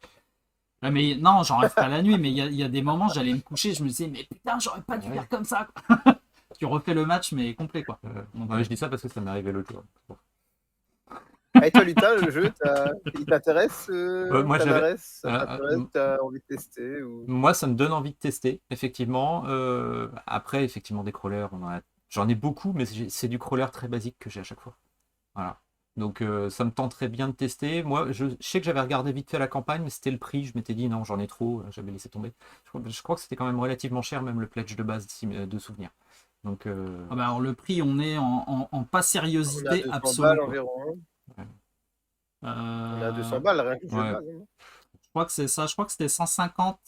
Ah, mais non, j'en rêve pas la nuit, mais il y a des moments, j'allais me coucher, je me disais, mais putain, j'aurais pas dû Ouais. faire comme ça. Tu refais le match, mais complet, quoi. Donc, Ouais, je dis ça parce que ça m'est arrivé l'autre jour. Ah, et toi, Lutin, le jeu, il t'intéresse, Moi, j'avais. Tanares? Ça t'intéresse? T'as envie de tester ou... Moi, ça me donne envie de tester, effectivement. Après, effectivement, des crawlers, j'en ai beaucoup, mais c'est du crawler très basique que j'ai à chaque fois. Voilà. Donc, ça me tenterait bien de tester. Moi, je sais que j'avais regardé vite fait la campagne, mais c'était le prix. Je m'étais dit non, j'en ai trop, j'avais laissé tomber. Je crois que c'était quand même relativement cher, même le pledge de base de souvenir. Donc, ah bah alors, le prix, on est en pas On est à sériosité 200 absolue, balles quoi. environ, hein. ouais. On est à Euh, 200 balles, rien que le jeu de Ouais. base, hein. je crois que c'est ça. Je crois que c'était 150,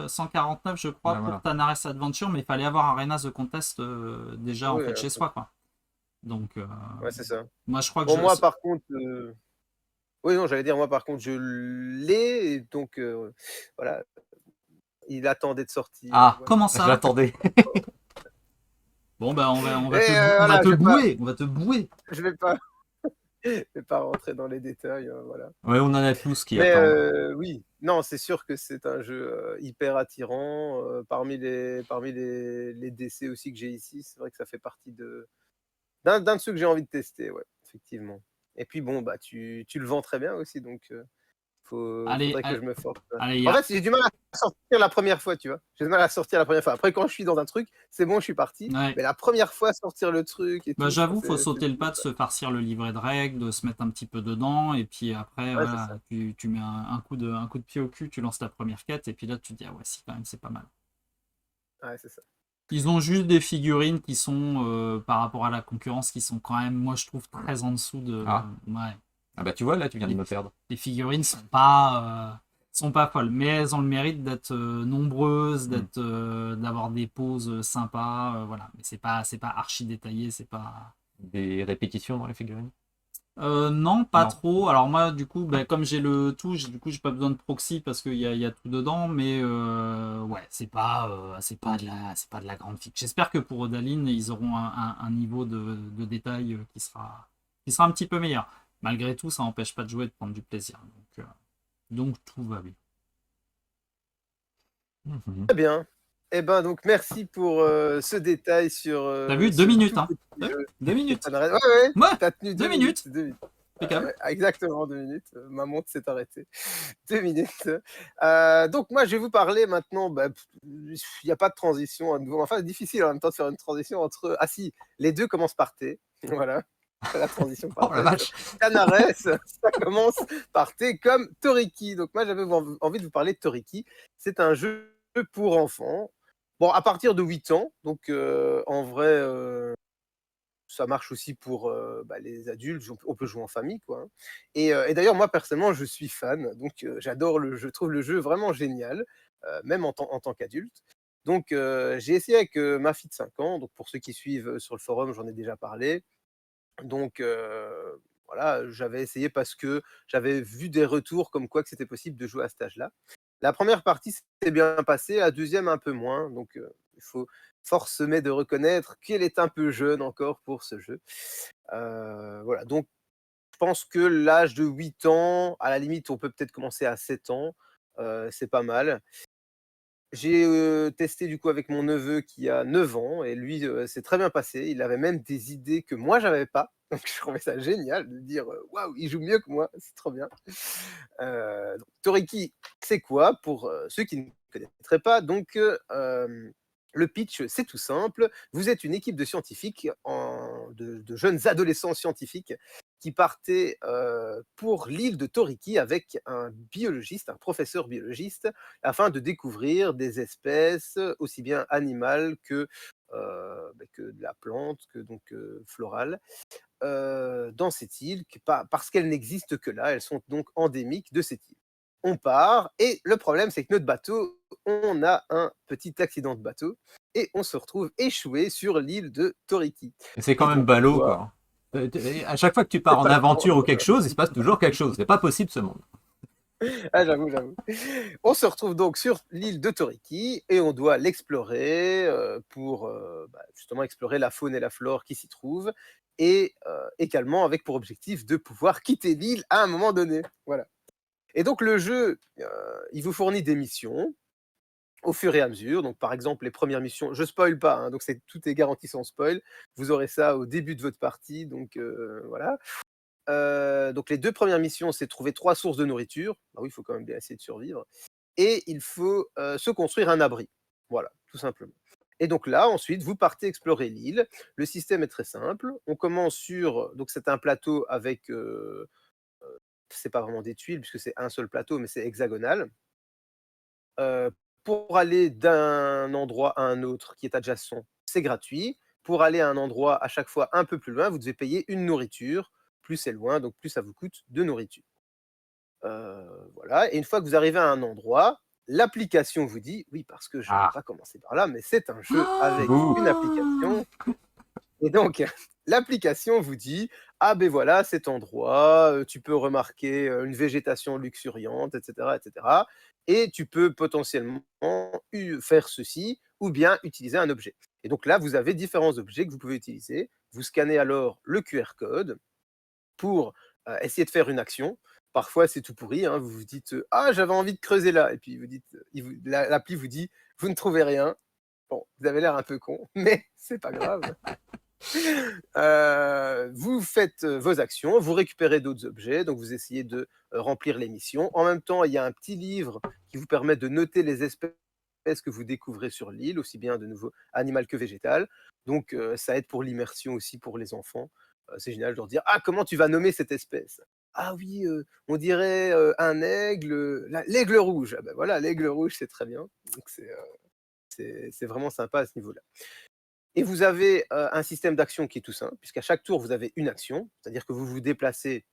149, je crois, Ouais, pour voilà. Tanares Adventure, mais il fallait avoir Arena The Contest déjà en Oui, fait chez soi, quoi. Donc, ouais, c'est ça. moi, je crois que Bon, moi, par contre, oui, non, j'allais dire, moi, par contre, je l'ai, et donc, voilà, il attend d'être sorti, Ah, voilà. comment Je ça? l'attendais. Bon, ben, Et voilà, on va te bouer. je vais pas, je vais pas rentrer dans les détails, voilà. Ouais, on en a tous qui Mais attendent. oui, non, c'est sûr que c'est un jeu, hyper attirant, parmi les DC aussi que j'ai ici, c'est vrai que ça fait partie d'un de ceux que j'ai envie de tester, ouais, effectivement. Et puis bon, bah, tu le vends très bien aussi, donc Allez, faudrait que je me force. allez, En fait, j'ai du mal à sortir la première fois, tu vois? J'ai du mal à sortir la première fois. Après, quand je suis dans un truc, c'est bon, je suis parti. ouais. Mais la première fois, sortir le truc et Bah, tout, ça, j'avoue, faut c'est sauter le plus, pas de se farcir le livret de règles, de se mettre un petit peu dedans, et puis après, ouais, c'est ça. voilà, tu mets un coup de pied au cul, tu lances ta première quête, et puis là, tu te dis, ah ouais, si, quand même, c'est pas mal. Ouais, c'est ça. Ils ont juste des figurines qui sont, par rapport à la concurrence, qui sont quand même, moi, je trouve, très en dessous de. Ah. Ouais. Ah bah tu vois, là, tu viens de me perdre. Les figurines sont pas folles, mais elles ont le mérite d'être nombreuses, d'avoir des poses sympas, voilà. Mais c'est pas archi détaillé, c'est pas. Des répétitions dans les figurines? Non, pas Non. trop. Alors moi, du coup, ben, comme j'ai le tout, du coup, j'ai pas besoin de proxy parce il y a tout dedans. Mais ouais, c'est pas de la grande fiche. J'espère que pour Odaline, ils auront un niveau de détail qui sera un petit peu meilleur. Malgré tout, ça n'empêche pas de jouer et de prendre du plaisir. Donc tout va bien. Mhm. Très bien. Eh ben, donc merci pour, ce détail sur, T'as vu? Deux ce minutes, tout hein? petit T'as vu jeu. 2 minutes. Ouais, ouais, Ouais, tu tenu 2 deux minutes, minutes. 2 minutes. Impeccable. Ouais, exactement 2 minutes, ma montre s'est arrêtée. 2 minutes. Donc moi, je vais vous parler maintenant, bah, il y a pas de transition à nouveau. Enfin, c'est difficile en même temps de faire une transition entre ah si, les 2 commencent par T, voilà, la transition Oh la parfaite. vache! Canares, ça commence par T comme Toriki. Donc moi, j'avais envie de vous parler de Toriki. C'est un jeu pour enfants. Bon, à partir de 8 ans, donc en vrai, ça marche aussi pour, bah, les adultes, on peut jouer en famille, quoi, hein. Et d'ailleurs, moi, personnellement, je suis fan, donc j'adore le jeu. Je trouve le jeu vraiment génial, même en tant qu'adulte. Donc j'ai essayé avec, ma fille de 5 ans, donc pour ceux qui suivent, sur le forum, j'en ai déjà parlé. Donc voilà, j'avais essayé parce que j'avais vu des retours comme quoi que c'était possible de jouer à cet âge-là. La première partie s'est bien passée, la deuxième un peu moins, donc il faut force m'est de reconnaître qu'elle est un peu jeune encore pour ce jeu. Voilà, donc je pense que l'âge de 8 ans, à la limite, on peut peut-être commencer à 7 ans, c'est pas mal. J'ai, testé du coup avec mon neveu qui a 9 ans et lui, c'est très bien passé. Il avait même des idées que moi j'avais pas, donc je trouvais ça génial de dire, «Waouh, il joue mieux que moi, c'est trop bien». Donc Toriki, c'est quoi? Pour, ceux qui ne connaîtraient pas, donc le pitch, c'est tout simple. Vous êtes une équipe de scientifiques de jeunes adolescents scientifiques qui partaient, pour l'île de Toriki avec un biologiste, un professeur biologiste afin de découvrir des espèces, aussi bien animales que que de la plante, que donc florale, dans cette île, parce qu'elles n'existent que là, elles sont donc endémiques de cette île. On part, et le problème, c'est que notre bateau, on a un petit accident de bateau, et on se retrouve échoué sur l'île de Toriki. Et c'est quand Et même donc, on ballot, doit... quoi. À chaque fois que tu pars en pas aventure ou quelque chose, il se passe toujours quelque chose. C'est pas possible ce monde. Ah, j'avoue. On se retrouve donc sur l'île de Toriki et on doit l'explorer pour justement explorer la faune et la flore qui s'y trouvent, et également avec pour objectif de pouvoir quitter l'île à un moment donné. Voilà. Et donc le jeu, il vous fournit des missions au fur et à mesure. Donc par exemple, les premières missions, je spoil pas, hein, donc tout est garanti sans spoil. Vous aurez ça au début de votre partie, donc voilà. Donc les 2 premières missions, c'est trouver 3 sources de nourriture. Bah oui, il faut quand même bien essayer de survivre, et il faut, se construire un abri. Voilà, tout simplement. Et donc là, ensuite, vous partez explorer l'île. Le système est très simple. On commence donc c'est un plateau avec, c'est pas vraiment des tuiles puisque c'est un seul plateau, mais c'est hexagonal. Heu, pour aller d'un endroit à un autre qui est adjacent, c'est gratuit. Pour aller à un endroit à chaque fois un peu plus loin, vous devez payer une nourriture. Plus c'est loin, donc plus ça vous coûte de nourriture. Voilà, et une fois que vous arrivez à un endroit, l'application vous dit oui, parce que je n'ai Ah, pas commencé par là, mais c'est un jeu avec bouh. une application, et donc l'application vous dit: «Ah ben voilà cet endroit, tu peux remarquer, une végétation luxuriante, et cetera, et cetera, et tu peux potentiellement faire ceci ou bien utiliser un objet», et donc là, vous avez différents objets que vous pouvez utiliser. Vous scannez alors le QR code pour essayer de faire une action. Parfois, c'est tout pourri, hein. Vous vous dites ah, j'avais envie de creuser là. Et puis vous dites, l'appli vous dit, vous ne trouvez rien. Bon, vous avez l'air un peu con, mais c'est pas grave. Vous faites vos actions, vous récupérez d'autres objets, donc vous essayez de remplir les missions. En même temps, il y a un petit livre qui vous permet de noter les espèces que vous découvrez sur l'île, aussi bien de nouveau animal que végétal. Donc ça aide pour l'immersion aussi pour les enfants. C'est génial de leur dire ah, comment tu vas nommer cette espèce? Ah oui, on dirait un aigle, l'aigle rouge. Ah ben voilà, l'aigle rouge, c'est très bien. Donc c'est vraiment sympa à ce niveau-là. Et vous avez un système d'action qui est tout simple, puisqu'à chaque tour, vous avez une action, c'est-à-dire que vous vous déplacez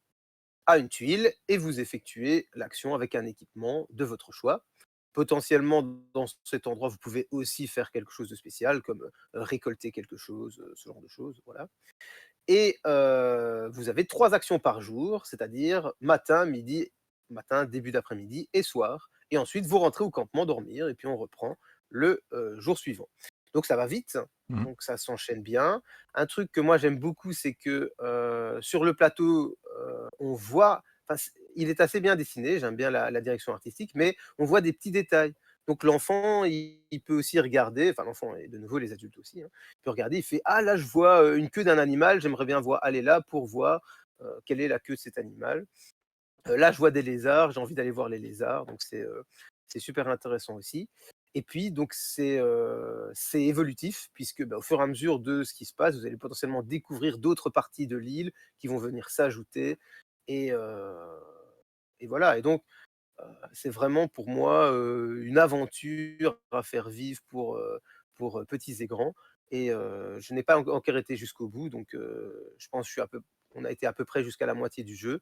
à une tuile et vous effectuez l'action avec un équipement de votre choix. Potentiellement, dans cet endroit, vous pouvez aussi faire quelque chose de spécial, comme récolter quelque chose, ce genre de choses, voilà. Et vous avez 3 actions par jour, c'est-à-dire matin, midi, matin, début d'après-midi et soir. Et ensuite, vous rentrez au campement dormir et puis on reprend le jour suivant. Donc ça va vite, Mhm. donc ça s'enchaîne bien. Un truc que moi j'aime beaucoup, c'est que sur le plateau, on voit, enfin, il est assez bien dessiné, j'aime bien la direction artistique, mais on voit des petits détails. Donc l'enfant, il peut aussi regarder, enfin l'enfant et de nouveau les adultes aussi, hein, peut regarder, il fait ah là je vois une queue d'un animal, j'aimerais bien aller là pour voir quelle est la queue de cet animal. Là je vois des lézards, j'ai envie d'aller voir les lézards, donc c'est super intéressant aussi. Et puis donc c'est évolutif puisque au fur et à mesure de ce qui se passe, vous allez potentiellement découvrir d'autres parties de l'île qui vont venir s'ajouter, et, et voilà. Et donc c'est vraiment pour moi une aventure à faire vivre pour petits et grands. Et je n'ai pas encore été jusqu'au bout, donc je pense que on a été à peu près jusqu'à la moitié du jeu,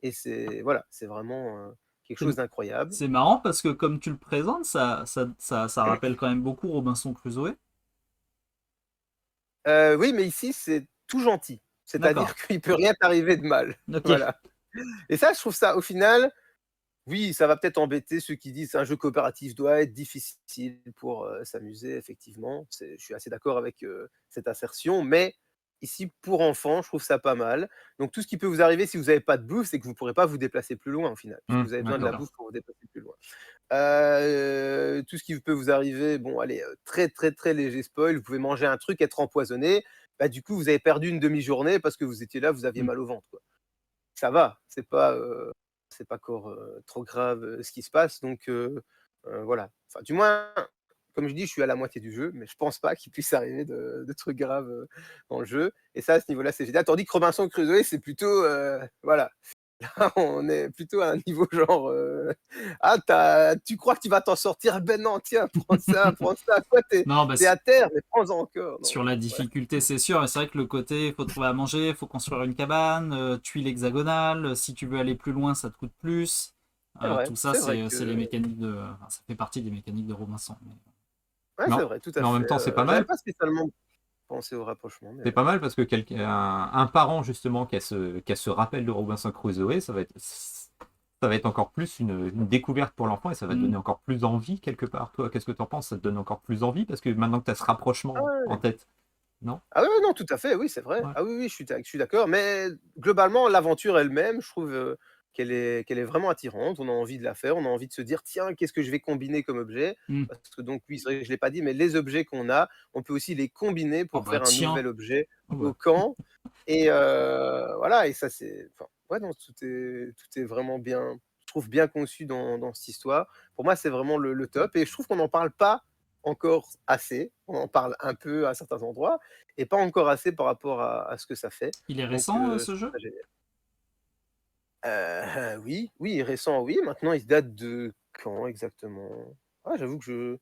et c'est vraiment quelque C'est chose d'incroyable. c'est marrant parce que comme tu le présentes, ça rappelle quand même beaucoup Robinson Crusoe. Oui, mais ici, c'est tout gentil. C'est-à-dire D'accord. qu'il peut rien t'arriver de mal. Ok. Voilà. Et ça, je trouve ça, au final, oui, ça va peut-être embêter ceux qui disent: «Un jeu coopératif doit être difficile pour, s'amuser», effectivement. Je suis assez d'accord avec, cette assertion, mais ici, pour enfants, je trouve ça pas mal. Donc tout ce qui peut vous arriver si vous avez pas de bouffe, c'est que vous pourrez pas vous déplacer plus loin, au final, puisque vous avez besoin de la D'accord. bouffe pour vous déplacer plus loin. Tout ce qui peut vous arriver, bon allez, très, très, très léger spoil, vous pouvez manger un truc, être empoisonné, du coup, vous avez perdu une demi-journée parce que vous étiez là, vous aviez Mm. mal au ventre, quoi. Ça va, c'est pas encore, trop grave, ce qui se passe, donc voilà. Enfin, du moins, comme je dis, je suis à la moitié du jeu, mais je pense pas qu'il puisse arriver de trucs graves, dans le jeu, et ça, à ce niveau-là, c'est génial. Tandis que Robinson Crusoe, c'est plutôt, voilà, On est plutôt à un niveau genre, ah, tu crois que tu vas t'en sortir? Ben non, tiens, prends ça. Quoi, Non, bah, t'es à terre, mais prends-en encore. Non, sur la ouais, difficulté, c'est sûr. Et c'est vrai que le côté, faut trouver à manger, faut construire une cabane, tuile hexagonale. Si tu veux aller plus loin, ça te coûte plus. Tout ça, c'est vrai c'est les que, mécaniques de. Enfin, ça fait partie des mécaniques de Robinson. ouais, c'est Non, vrai, tout à mais en même fait. temps, c'est pas J'avais mal. pas spécialement pensé au rapprochement, mais C'est pas mal parce que un parent justement qui a ce rappel de Robinson Crusoe, ça va être encore plus une découverte pour l'enfant et ça va te donner Mm. encore plus envie quelque part. Toi, qu'est-ce que tu en penses? Ça te donne encore plus envie parce que maintenant que tu as ce ah rapprochement en ouais. tête, non? Ah ouais, non, tout à fait, oui, c'est vrai. Ouais. Ah oui, oui, je suis d'accord, mais globalement, l'aventure elle-même, je trouve, qu'elle est vraiment attirante. On a envie de la faire, on a envie de se dire: «Tiens, qu'est-ce que je vais combiner comme objet?» Mm. Parce que donc oui, c'est vrai que je l'ai pas dit, mais les objets qu'on a, on peut aussi les combiner Oh pour bah faire un tiens. nouvel objet Oh au bah. camp et voilà et ça c'est enfin, ouais, non, tout est vraiment bien je trouve bien conçu dans cette histoire. Pour moi, c'est vraiment le top et je trouve qu'on n'en parle pas encore assez. On en parle un peu à certains endroits et pas encore assez par rapport à ce que ça fait. Il est Donc récent, je ce trouve jeu? ça génial. Oui, oui, récent, oui. Maintenant, il date de quand exactement? Ah, j'avoue que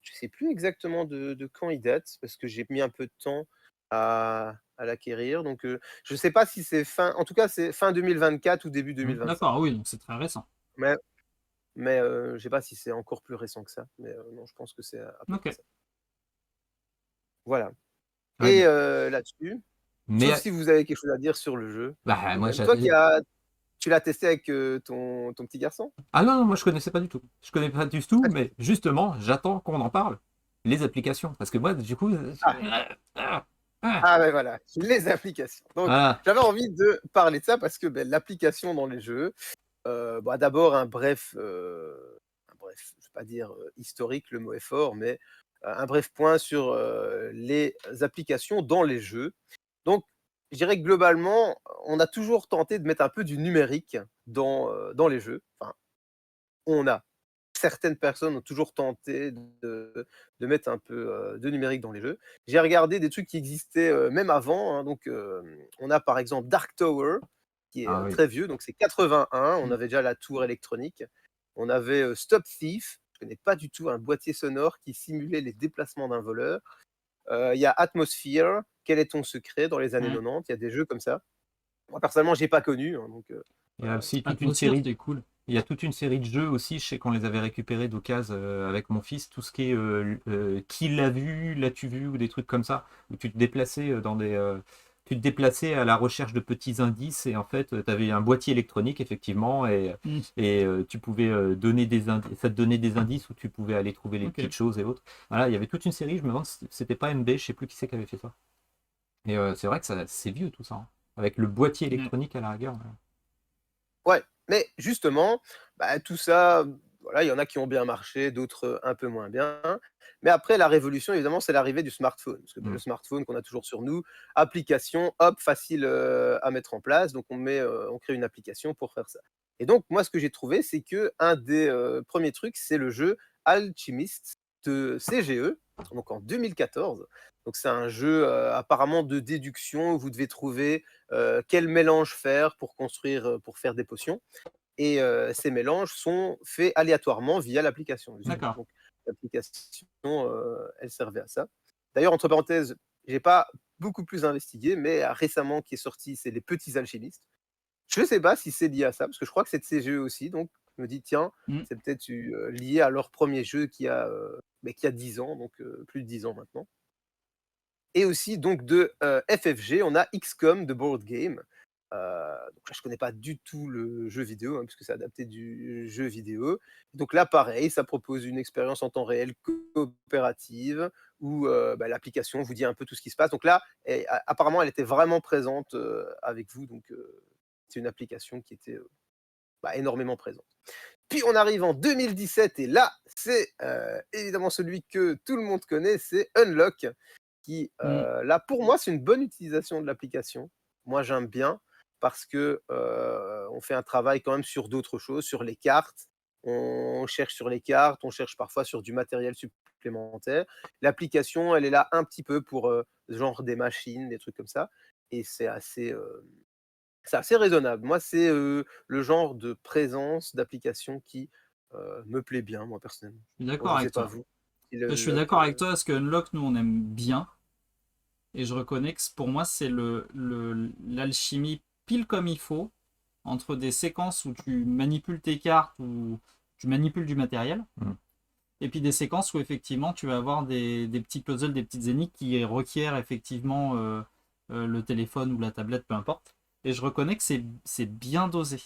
je sais plus exactement de quand il date, parce que j'ai mis un peu de temps à l'acquérir. Donc, je sais pas si c'est en tout cas, c'est fin 2024 ou début Mm. 2025. D'accord, oui, donc c'est très récent. Mais je sais pas si c'est encore plus récent que ça. Mais, non, je pense que c'est à peu Ok. près ça. Voilà Ouais, et là-dessus, sauf mais si vous avez quelque chose à dire sur le jeu, bah, moi, vous-même. Toi tu l'as testé avec, ton petit garçon? ah non, non, moi je connaissais pas du tout. Je connais pas du tout, Ah mais justement, j'attends qu'on en parle. Les applications. Parce que moi, du coup. ah, ah ouais, voilà, les applications. Donc Voilà. j'avais envie de parler de ça parce que, l'application dans les jeux, d'abord un bref, je vais pas dire, historique, le mot est fort, mais, un bref point sur, les applications dans les jeux. Donc, je dirais que globalement, on a toujours tenté de mettre un peu du numérique dans les jeux. Enfin, on a. Certaines personnes ont toujours tenté de mettre un peu, de numérique dans les jeux. J'ai regardé des trucs qui existaient, même avant, hein, donc, on a par exemple Dark Tower, qui est, Ah oui. très vieux, donc c'est 81. On Mm. avait déjà la tour électronique. On avait, Stop Thief, je connais pas du tout, un boîtier sonore qui simulait les déplacements d'un voleur. Il y a Atmosphere, Quel est ton secret? Dans les années Mm. 90, il y a des jeux comme ça. Moi personnellement, j'ai pas connu, hein, donc, Il y a voilà. aussi toute une Atmosphère, série. c'était cool. Il y a toute une série de jeux aussi, je sais qu'on les avait récupérés d'occasion avec mon fils, tout ce qui est qui l'a vu, l'as-tu vu, ou des trucs comme ça, où tu te déplaçais tu te déplaçais à la recherche de petits indices et en fait tu avais un boîtier électronique effectivement Mm. et tu pouvais donner des indices, ça te donnait des indices où tu pouvais aller trouver les Ok. petites choses et autres. Voilà, il y avait toute une série, je me demande si c'était pas MB, je sais plus qui c'est qui avait fait ça. Et c'est vrai que c'est vieux tout ça, hein. Avec le boîtier Ouais. électronique à la rigueur. Ouais, mais justement, tout ça, voilà, il y en a qui ont bien marché, d'autres, un peu moins bien. Mais après la révolution, évidemment, c'est l'arrivée du smartphone. Parce que, Mm. le smartphone qu'on a toujours sur nous, application, hop, facile, à mettre en place. Donc on crée une application pour faire ça. Et donc moi, ce que j'ai trouvé, c'est qu'un des, 1ers trucs, c'est le jeu Alchemist de CGE, donc en 2014. Donc c'est un jeu, apparemment de déduction où vous devez trouver, quel mélange faire pour construire, pour faire des potions et ces mélanges sont faits aléatoirement via l'application, justement. D'accord. Donc l'application, elle servait à ça. D'ailleurs, entre parenthèses, j'ai pas beaucoup plus investigué, mais récemment qui est sorti, c'est Les Petits Alchimistes. Je sais pas si c'est lié à ça, parce que je crois que c'est de CGE aussi, donc je me dis: «Tiens, Mm. c'est peut-être lié à leur premier jeu qui a 10 ans, donc plus de 10 ans maintenant» et aussi donc de, FFG, on a XCOM The Board Game. Donc là, je connais pas du tout le jeu vidéo, hein, puisque c'est adapté du jeu vidéo. Donc là, pareil, ça propose une expérience en temps réel coopérative où, l'application vous dit un peu tout ce qui se passe. Donc là, apparemment, elle était vraiment présente, avec vous, donc c'est une application qui était, énormément présente. Puis on arrive en 2017 et là, c'est, évidemment celui que tout le monde connaît, c'est Unlock qui, Mm. là, pour moi, c'est une bonne utilisation de l'application. Moi, j'aime bien parce que, on fait un travail quand même sur d'autres choses, sur les cartes. On cherche sur les cartes, on cherche parfois sur du matériel supplémentaire. L'application, elle est là un petit peu pour, genre des machines, des trucs comme ça et c'est assez, c'est assez raisonnable. Moi, c'est le genre de présence d'application qui me plaît bien, moi, personnellement. Je suis Bon, d'accord je sais avec pas toi. vous. Si le Je suis unlock, d'accord avec toi parce que Unlock, nous, on aime bien. Et je reconnais que pour moi, c'est l'alchimie pile comme il faut entre des séquences où tu manipules tes cartes ou tu manipules du matériel. Mm. Et puis des séquences où effectivement tu vas avoir des petits puzzles, des petites énigmes qui requièrent effectivement le téléphone ou la tablette, peu importe. Et je reconnais que c'est bien dosé.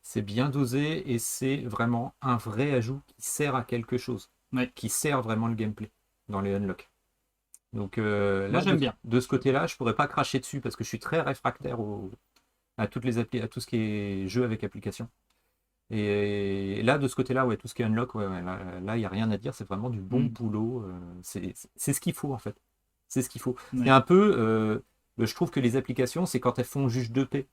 C'est bien dosé et c'est vraiment un vrai ajout qui sert à quelque chose, Ouais. qui sert vraiment le gameplay dans les unlocks. Donc Moi là, j'aime bien. de ce côté-là, je pourrais pas cracher dessus parce que je suis très réfractaire à toutes les applis, à tout ce qui est jeu avec application. Et là, de ce côté-là, ouais, tout ce qui est unlock, ouais, là, il n'y a rien à dire, c'est vraiment du bon Mm. boulot. C'est ce qu'il faut, en fait. C'est ce qu'il faut. Ouais. C'est un peu, je trouve que les applications, c'est quand elles font juge de paix,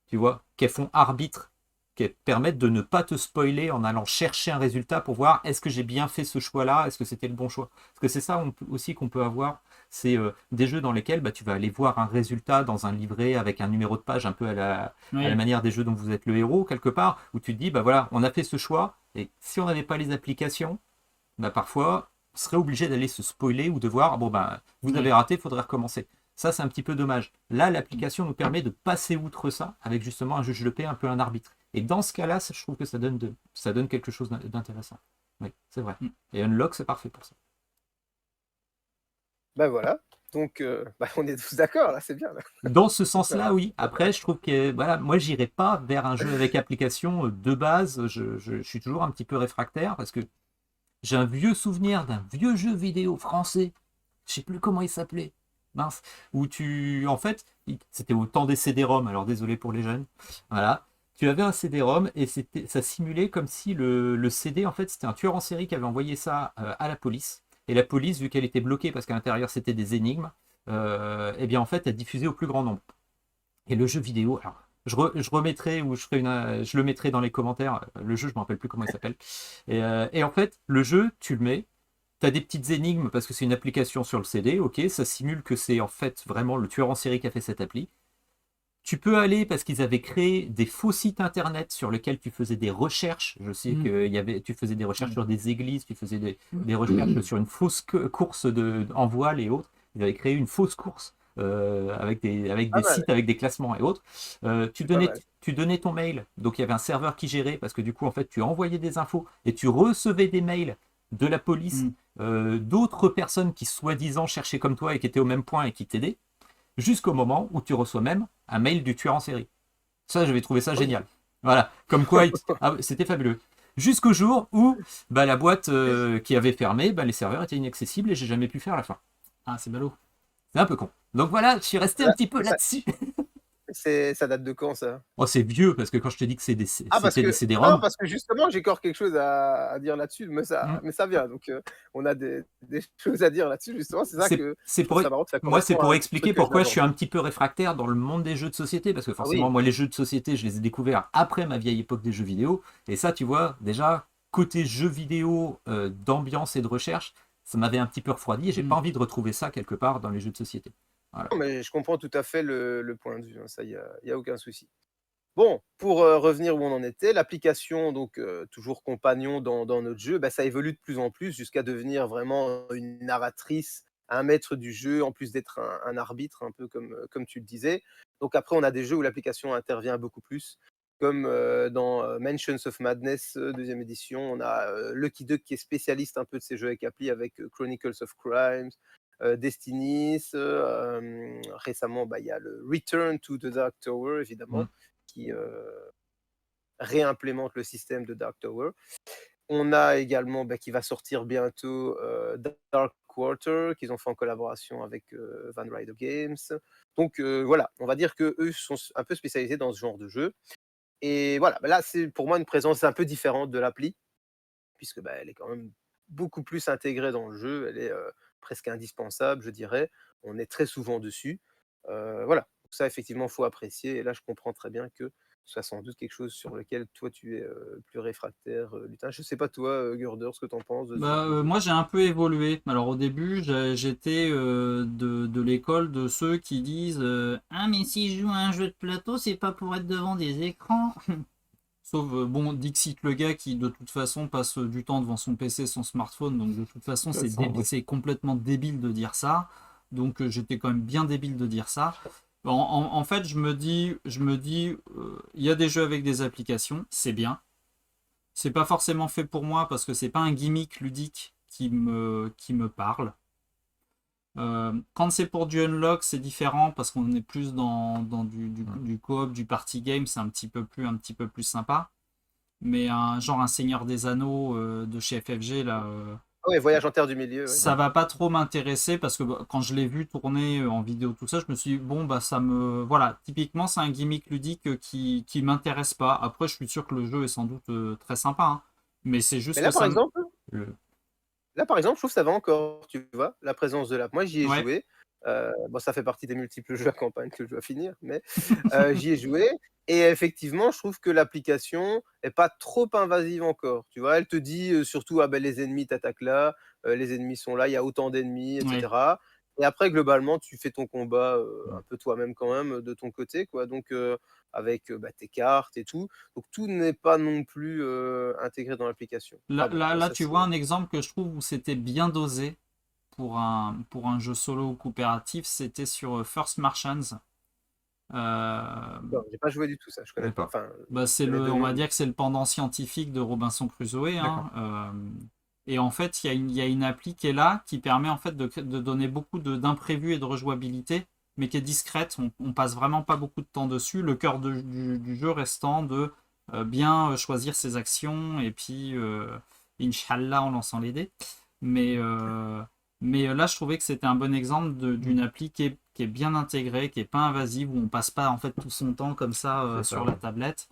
tu vois, qu'elles font arbitre, qu'elles permettent de ne pas te spoiler en allant chercher un résultat pour voir est-ce que j'ai bien fait ce choix-là, est-ce que c'était le bon choix. Parce que c'est ça aussi qu'on peut avoir, c'est des jeux dans lesquels bah, tu vas aller voir un résultat dans un livret avec un numéro de page un peu à la manière des jeux dont vous êtes le héros, quelque part, où tu te dis, bah voilà, on a fait ce choix, et si on n'avait pas les applications, bah parfois, on serait obligé d'aller se spoiler ou de voir, bon ben, vous avez raté, il faudrait recommencer. Ça, c'est un petit peu dommage. Là, l'application nous permet de passer outre ça avec justement un juge de paix, un peu un arbitre. Et dans ce cas-là, je trouve que ça donne quelque chose d'intéressant. Oui, c'est vrai. Mm. Et Unlock, c'est parfait pour ça. Ben voilà. Donc, on est tous d'accord, là, c'est bien. Là. Dans ce Ça sens-là, va. oui. Après, je trouve que voilà, moi, j'irai pas vers un jeu avec application de base. Je suis toujours un petit peu réfractaire parce que j'ai un vieux souvenir d'un vieux jeu vidéo français. Je sais plus comment il s'appelait. Mince. Où en fait, c'était au temps des CD-ROM. Alors désolé pour les jeunes. Voilà. Tu avais un CD-ROM et ça simulait comme si le CD, en fait, c'était un tueur en série qui avait envoyé ça à la police. Et la police, vu qu'elle était bloquée parce qu'à l'intérieur c'était des énigmes, eh bien en fait, elle diffusait au plus grand nombre. Et le jeu vidéo, alors je remettrai ou je le mettrai dans les commentaires. Le jeu, je ne me rappelle plus comment il s'appelle. Et en fait, le jeu, tu le mets, tu as des petites énigmes parce que c'est une application sur le CD, ok, ça simule que c'est en fait vraiment le tueur en série qui a fait cette appli. Tu peux aller parce qu'ils avaient créé des faux sites internet sur lesquels tu faisais des recherches. Je sais que tu faisais des recherches sur des églises, tu faisais des recherches sur une fausse course en voile et autres. Ils avaient créé une fausse course avec Pas des mal, sites, avec des classements et autres. Tu c'est pas donnais, mal. tu donnais ton mail, donc il y avait un serveur qui gérait parce que du coup, en fait, tu envoyais des infos et tu recevais des mails de la police, Mm. d'autres personnes qui soi-disant cherchaient comme toi et qui étaient au même point et qui t'aidaient jusqu'au moment où tu reçois même un mail du tueur en série. Ça, j'avais trouvé ça Ok. génial. Voilà, comme quoi, c'était fabuleux. Jusqu'au jour où bah, la boîte qui avait fermé, bah, les serveurs étaient inaccessibles et j'ai jamais pu faire la fin. Ah, c'est ballot. C'est un peu con. Donc voilà, je suis resté un Là, petit peu ça, là-dessus. ça date de quand, ça? Oh, c'est vieux parce que quand je te dis que Ah, parce c'était des que non, CD-ROM, parce que justement, j'ai encore quelque chose à dire là-dessus, hmm, mais ça vient. Donc, on a des choses à dire là-dessus, justement. C'est ça que c'est je trouve pour, ça marrant, que ça moi, c'est correspond pour à un expliquer truc que je pourquoi je n'aborde. suis un petit peu réfractaire dans le monde des jeux de société. Parce que Ah forcément, oui, moi, les jeux de société, je les ai découverts après ma vieille époque des jeux vidéo. Et ça, tu vois, déjà, côté jeux vidéo, d'ambiance et de recherche, ça m'avait un petit peu refroidi et j'ai pas Mm. envie de retrouver ça quelque part dans les jeux de société. Voilà. non, mais je comprends tout à fait le point de vue, hein, ça, y a aucun souci. Bon, pour revenir où on en était, l'application, donc toujours compagnon dans notre jeu, bah, ça évolue de plus en plus jusqu'à devenir vraiment une narratrice, un maître du jeu, en plus d'être un arbitre, un peu comme tu le disais. Donc après, on a des jeux où l'application intervient beaucoup plus, comme dans Mansions of Madness, deuxième édition. On a Lucky Duck qui est spécialiste un peu de ces jeux avec appli, avec Chronicles of Crimes, Destinies. Récemment, bah, il y a le Return to the Dark Tower, Mm. évidemment qui réimplémente le système de Dark Tower. On a également qui va sortir bientôt Dark Quarter, qu'ils ont fait en collaboration avec Van Ryder Games. Donc voilà, on va dire qu'eux sont un peu spécialisés dans ce genre de jeu. Et voilà, là, c'est pour moi une présence un peu différente de l'appli, puisque elle est quand même beaucoup plus intégrée dans le jeu. Elle est presque indispensable, je dirais. On est très souvent dessus. Voilà, donc ça, effectivement, il faut apprécier. Et là, je comprends très bien que Ça, sans doute quelque chose sur lequel toi tu es plus réfractaire, lutin. Je sais pas toi, Gurder, ce que tu en penses de ce genre Bah, de jeu. moi j'ai un peu évolué. Alors au début j'étais de l'école de ceux qui disent ah mais si je joue à un jeu de plateau c'est pas pour être devant des écrans. Sauf bon Dixit le gars qui de toute façon passe du temps devant son PC, son smartphone, donc de toute façon c'est Oui. c'est complètement débile de dire ça. Donc j'étais quand même bien débile de dire ça. En fait je me dis il y a des jeux avec des applications, c'est bien. C'est pas forcément fait pour moi parce que c'est pas un gimmick ludique qui me parle. Quand c'est pour du unlock, c'est différent parce qu'on est plus dans du coop, du party game, c'est un petit peu plus sympa. Mais un Seigneur des Anneaux de chez FFG, là, Ah ouais, Voyage en Terre du Milieu, ouais. ça va pas trop m'intéresser parce que quand je l'ai vu tourner en vidéo, tout ça, je me suis dit, bon, bah ça me. Voilà, typiquement, c'est un gimmick ludique qui m'intéresse pas. Après, je suis sûr que le jeu est sans doute très sympa, hein. Mais c'est Mais juste que là, par ça me. exemple, Le- je trouve que ça va encore, tu vois, la présence de l'app. Moi, j'y ai Ouais, joué. Bon, ça fait partie des multiples jeux à campagne que je dois finir, mais j'y ai joué. Et effectivement, je trouve que l'application est pas trop invasive encore. Tu vois, elle te dit surtout, ah ben les ennemis t'attaquent là, les ennemis sont là, il y a autant d'ennemis, ouais. etc. Et après, globalement, tu fais ton combat un peu toi-même quand même de ton côté, quoi. Donc, avec bah, tes cartes et tout. Donc, tout n'est pas non plus intégré dans l'application. Là, Enfin bon, là, après, là, ça tu c'est. vois un exemple que je trouve où c'était bien dosé pour un jeu solo ou coopératif, c'était sur First Martians. Euh, Non, j'ai pas joué du tout ça, je je connais connais pas. pas. Enfin, Bah, je connais de on nom. va dire que c'est le pendant scientifique de Robinson Crusoe, D'accord. hein. Et en fait, il y a une appli qui est là qui permet en fait de donner beaucoup d'imprévus et de rejouabilité, mais qui est discrète. On passe vraiment pas beaucoup de temps dessus. Le cœur du jeu restant de bien choisir ses actions et puis Inch'Allah en lançant les dés. Mais, euh, mais là, je trouvais que c'était un bon exemple d'une appli qui est bien intégrée, qui est pas invasive, où on passe pas en fait tout son temps comme ça C'est sur ça. la tablette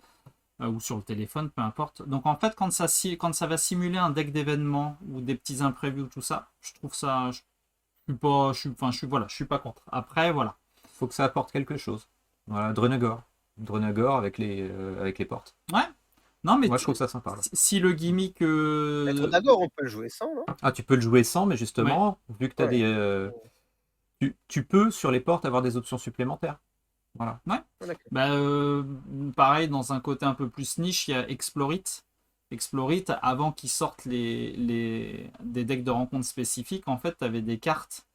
ou sur le téléphone, peu importe. Donc en fait, quand ça va simuler un deck d'événements ou des petits imprévus ou tout ça, je trouve ça, je suis pas, je suis, enfin, voilà, je suis pas contre. Après, voilà. Faut que ça apporte quelque chose. Voilà, Drenagor. Drenagor avec les portes. Ouais. Non, mais Moi, je trouve ça sympa, là. si le gimmick, Maître Nagor, on peut le jouer sans, non? Ah, tu peux le jouer sans, mais ouais, justement, vu que tu as Ouais. tu peux, sur les portes, avoir des options supplémentaires. Voilà. ouais. Ah, d'accord. Bah, pareil, dans un côté un peu plus niche, il y a Explorit. Explorit, avant qu'ils sortent des decks de rencontres spécifiques, en fait, tu avais des cartes.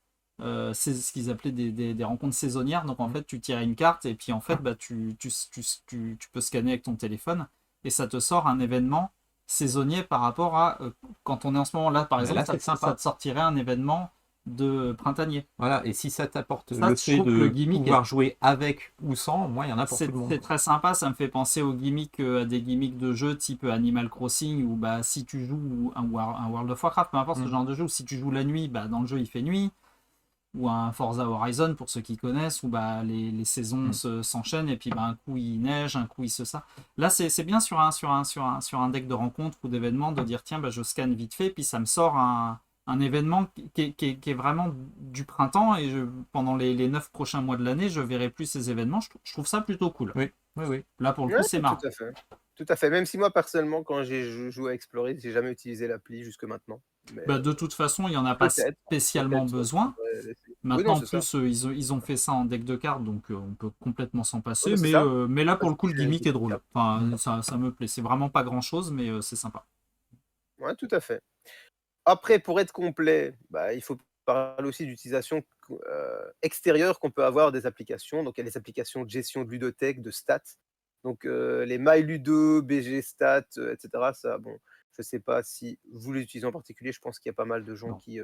C'est ce qu'ils appelaient des rencontres saisonnières. Donc, en fait, tu tirais une carte et puis, en fait, bah, tu peux scanner avec ton téléphone et ça te sort un événement saisonnier par rapport à quand on est en ce moment là, par Mais exemple, là, c'est ça sympa. te sortirait un événement de printanier. Voilà. Et si ça t'apporte Ça, le je fait trouve que le de gimmick pouvoir jouer avec ou sans, moi, il y en a pour tout c'est le monde. c'est très sympa, ça me fait penser aux gimmicks, à des gimmicks de jeux type Animal Crossing où bah, si tu joues un World of Warcraft, peu importe ce genre de jeu, où si tu joues la nuit, bah, dans le jeu il fait nuit, ou un Forza Horizon pour ceux qui connaissent, où bah, les saisons s'enchaînent et puis bah, un coup il neige, un coup il ça. Là c'est bien sur un deck de rencontres ou d'événements de dire tiens bah, je scanne vite fait, puis ça me sort un événement qui est vraiment du printemps et pendant les 9 prochains mois de l'année, je verrai plus ces événements. Je trouve ça plutôt cool. Oui, oui, oui. Là, pour le Ouais, coup, c'est marrant. tout à fait. Tout à fait. Même si moi, personnellement, quand j'ai joué à Explorer, j'ai jamais utilisé l'appli jusque maintenant. Mais Bah, de toute façon, il n'y en a pas peut-être, spécialement peut-être, besoin. l'essayer. Oui, non, Maintenant, en c'est ça. plus, ils ont fait ça en deck de cartes, donc on peut complètement s'en Ouais, passer. bah, c'est Mais, ça. mais là, pour Parce le coup, le que j'ai gimmick est plus de drôle. cartes. Enfin, ça me plaît. C'est vraiment pas grand-chose, mais c'est sympa. Ouais, tout à fait. Après, pour être complet, bah, il faut parler aussi d'utilisation extérieure qu'on peut avoir des applications. Donc, il y a les applications de gestion de ludothèque, de stats. Donc, les MyLudo, BG Stats, etc. Ça, bon, je ne sais pas si vous l'utilisez en particulier. Je pense qu'il y a pas mal de gens Non. qui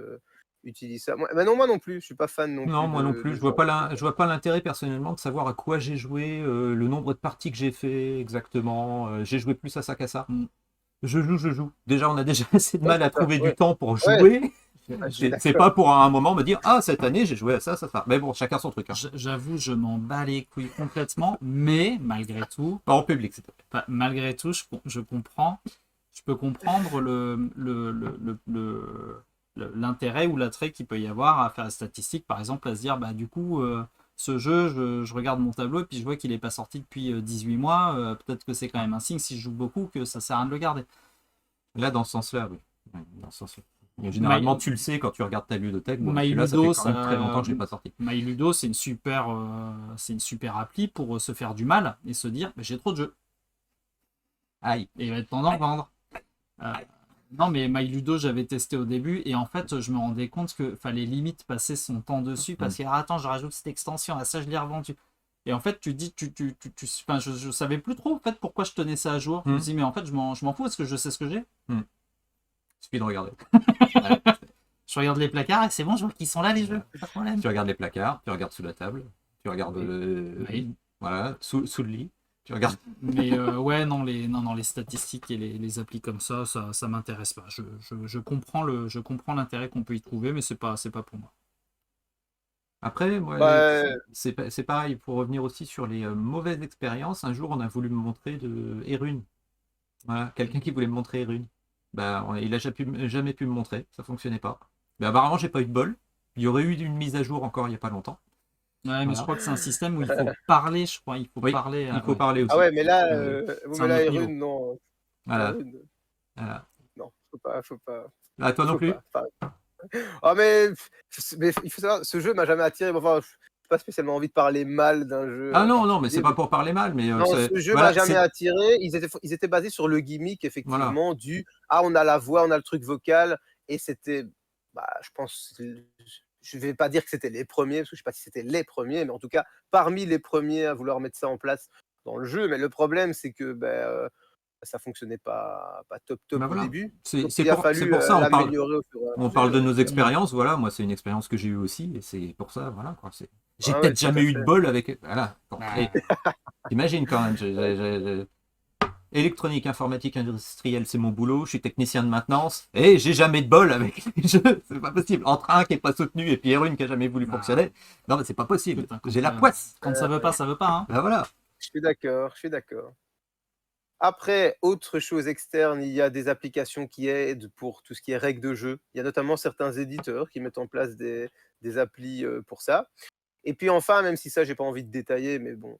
utilisent ça. Bah non, moi non plus. Je suis pas fan non Non, plus moi non de plus. ce Je vois genre pas de truc. je vois pas l'intérêt personnellement de savoir à quoi j'ai joué, le nombre de parties que j'ai fait exactement. J'ai joué plus à ça qu'à ça. Mm. Je joue. Déjà, on a déjà assez de Ouais, mal à c'est ça. trouver du Ouais, temps pour ouais, jouer. je suis C'est d'accord. pas pour un moment me dire ah cette année j'ai joué à ça, ça, ça. Mais bon, chacun son truc. Hein. J'avoue, je m'en bats les couilles complètement, mais Pas en public, c'est malgré tout, je comprends. Je peux comprendre l'intérêt ou l'attrait qu'il peut y avoir à faire la statistique, par exemple, à se dire, bah, du coup, ce jeu, je regarde mon tableau et puis je vois qu'il n'est pas sorti depuis 18 mois. Peut-être que c'est quand même un signe, si je joue beaucoup, que ça sert à rien de le garder. Là, dans ce sens-là, oui. Ouais, dans ce sens-là. Et généralement, tu le sais quand tu regardes ta ludothèque. Bon, celui-là, ça fait quand même très longtemps que je ne l'ai pas sorti. MyLudo, c'est une super appli pour se faire du mal et se dire j'ai trop de jeux. Aïe. Et il va être temps d'en vendre. Non, mais MyLudo, j'avais testé au début et en fait, je me rendais compte qu'il fallait limite passer son temps dessus parce que attends, je rajoute cette extension, ça je l'ai revendu. Et en fait, tu dis, enfin, je savais plus trop en fait pourquoi je tenais ça à jour. Je me dis, mais en fait, je m'en fous parce que je sais ce que j'ai. Il suffit de regarder. Je regarde les placards et c'est bon, je vois qu'ils sont là les jeux. Pas de problème. Tu regardes les placards, tu regardes sous la table, tu regardes voilà, sous le lit. Tu regardes. Mais ouais, non, les statistiques et les applis comme ça m'intéresse pas. Je comprends l'intérêt qu'on peut y trouver, mais c'est pas pour moi. Après, moi, c'est pareil, pour revenir aussi sur les mauvaises expériences, un jour on a voulu me montrer de Erune. Voilà, quelqu'un qui voulait me montrer Erune. Bah, il a jamais pu me montrer, ça fonctionnait pas. Mais apparemment, j'ai pas eu de bol. Il y aurait eu une mise à jour encore il n'y a pas longtemps. Ouais, mais je crois que c'est un système où il faut parler, je crois. Il faut parler. Il faut parler aussi. Ah ouais, mais là, vous me la Erune, non. Voilà. Voilà. Non, faut pas. Ah, toi non plus. Ah mais il faut savoir, ce jeu m'a jamais attiré. Enfin, je n'ai pas spécialement envie de parler mal d'un jeu. Ah non, mais c'est pas pour parler mal. Mais non, ce jeu m'a jamais attiré. Ils étaient basés sur le gimmick, effectivement, du « Ah, on a la voix, on a le truc vocal ». Et c'était, je pense, je vais pas dire que c'était les premiers, parce que je sais pas si c'était les premiers, mais en tout cas, parmi les premiers à vouloir mettre ça en place dans le jeu. Mais le problème, c'est que ça fonctionnait pas top au début. C'est pour ça on parle de nos expériences. Voilà, moi c'est une expérience que j'ai eue aussi et c'est pour ça. Voilà, j'ai peut-être jamais eu de bol avec. Voilà. Imagine quand même. Électronique, informatique, industrielle, c'est mon boulot. Je suis technicien de maintenance et j'ai jamais de bol avec les jeux. C'est pas possible. Entre un qui est pas soutenu et puis Erune qui a jamais voulu fonctionner. Non, mais c'est pas possible. J'ai la poisse. Quand ça veut pas, ça veut pas. Hein. Ben voilà. Je suis d'accord. Après, autre chose externe, il y a des applications qui aident pour tout ce qui est règles de jeu. Il y a notamment certains éditeurs qui mettent en place des applis pour ça. Et puis enfin, même si ça, j'ai pas envie de détailler, mais bon,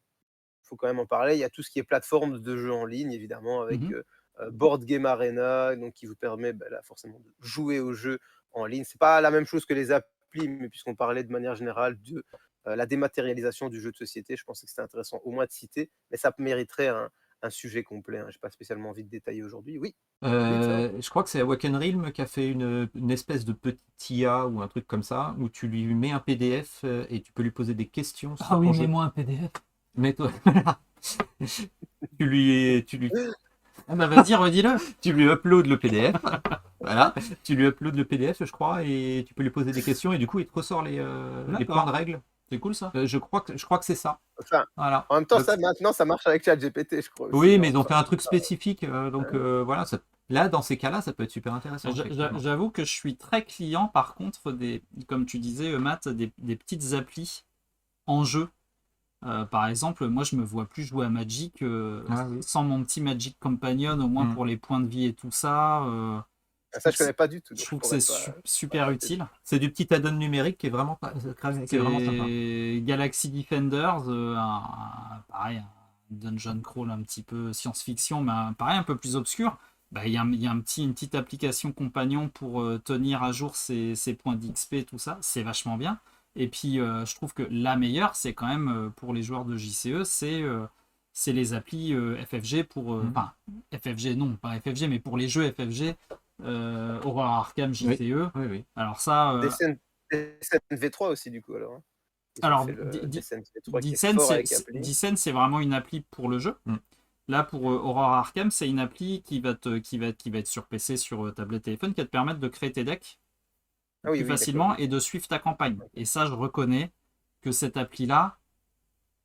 il faut quand même en parler, il y a tout ce qui est plateforme de jeux en ligne, évidemment, avec Board Game Arena, donc qui vous permet là, forcément de jouer aux jeux en ligne. C'est pas la même chose que les applis, mais puisqu'on parlait de manière générale de la dématérialisation du jeu de société, je pensais que c'était intéressant au moins de citer, mais ça mériterait un sujet complet. Je n'ai pas spécialement envie de détailler aujourd'hui. Oui. Je crois que c'est Awaken Realm qui a fait une espèce de petit IA ou un truc comme ça, où tu lui mets un PDF et tu peux lui poser des questions. Ah oui, mets-moi un PDF. Mets-toi. tu lui. Ah bah vas-y, redis-le. Tu lui uploads le PDF. Voilà. Tu lui uploads le PDF, je crois, et tu peux lui poser des questions et du coup il te ressort les points de règle. C'est cool ça. Je crois que c'est ça. Enfin, voilà. En même temps, maintenant ça marche avec ChatGPT, je crois. Oui, mais ils ont fait un truc spécifique, donc voilà. Là, dans ces cas-là, ça peut être super intéressant. J'avoue que je suis très client, par contre, comme tu disais, Matt, des petites applis en jeu. Par exemple, moi, je me vois plus jouer à Magic sans mon petit Magic Companion, au moins pour les points de vie et tout ça. Ça, je connais pas du tout. Je trouve que c'est super utile. C'est du petit add-on numérique qui est vraiment sympa. Galaxy Defenders, pareil, un dungeon crawl un petit peu science-fiction, mais pareil, un peu plus obscur. Il y a une petite application compagnon pour tenir à jour ses points d'XP, tout ça. C'est vachement bien. Et puis, je trouve que la meilleure, c'est quand même pour les joueurs de JCE, c'est les applis FFG pour... Enfin, FFG, non, pas FFG, mais pour les jeux FFG, Horror Arkham JCE. Oui. Alors ça... Descent V3 aussi, du coup, alors. Alors, Descent, c'est vraiment une appli pour le jeu. Là, pour Horror Arkham, c'est une appli qui va être sur PC, sur tablette, téléphone, qui va te permettre de créer tes decks plus facilement et de suivre ta campagne. Et ça, je reconnais que cette appli-là,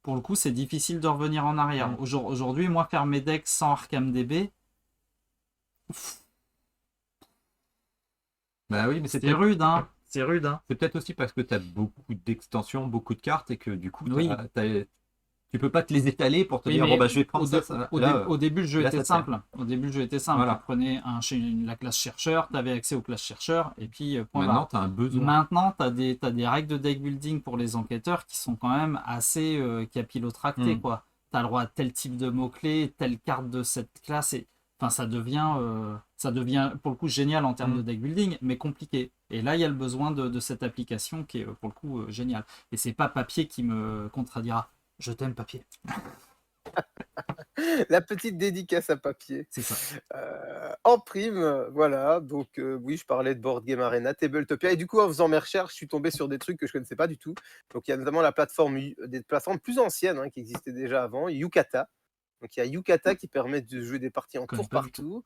pour le coup, c'est difficile de revenir en arrière. Aujourd'hui, moi, faire mes decks sans ArkhamDB, oui, mais c'est rude, hein. C'est rude. Hein. C'est peut-être aussi parce que tu as beaucoup d'extensions, beaucoup de cartes et que du coup, Tu peux pas te les étaler pour te Oui, dire, bon, mais bah, je vais prendre au, ça, dé- ça. au, dé- Là, au début, le jeu là, était ça te sert. simple. Au début, le jeu était simple. Voilà. Tu prenais la classe chercheur, tu avais accès aux classes chercheurs, et puis point Maintenant, barre. tu as un besoin. Maintenant, t'as des règles de deck building pour les enquêteurs qui sont quand même assez capillotractées, Hmm. quoi. Tu as le droit à tel type de mots-clés, telle carte de cette classe, et enfin, ça devient pour le coup génial en termes de Hmm. deck building, mais compliqué. Et là, il y a le besoin de cette application qui est pour le coup géniale. Et c'est pas papier qui me contredira. Je t'aime, papier. La petite dédicace à papier. C'est ça. En prime, voilà. Donc, oui, je parlais de Board Game Arena, Tabletopia. Et du coup, en faisant mes recherches, je suis tombé sur des trucs que je connaissais pas du tout. Donc, il y a notamment des plateformes plus anciennes qui existaient déjà avant. Yucata. Donc, il y a Yucata qui permet de jouer des parties en Je connais tour pas par du tout. tour.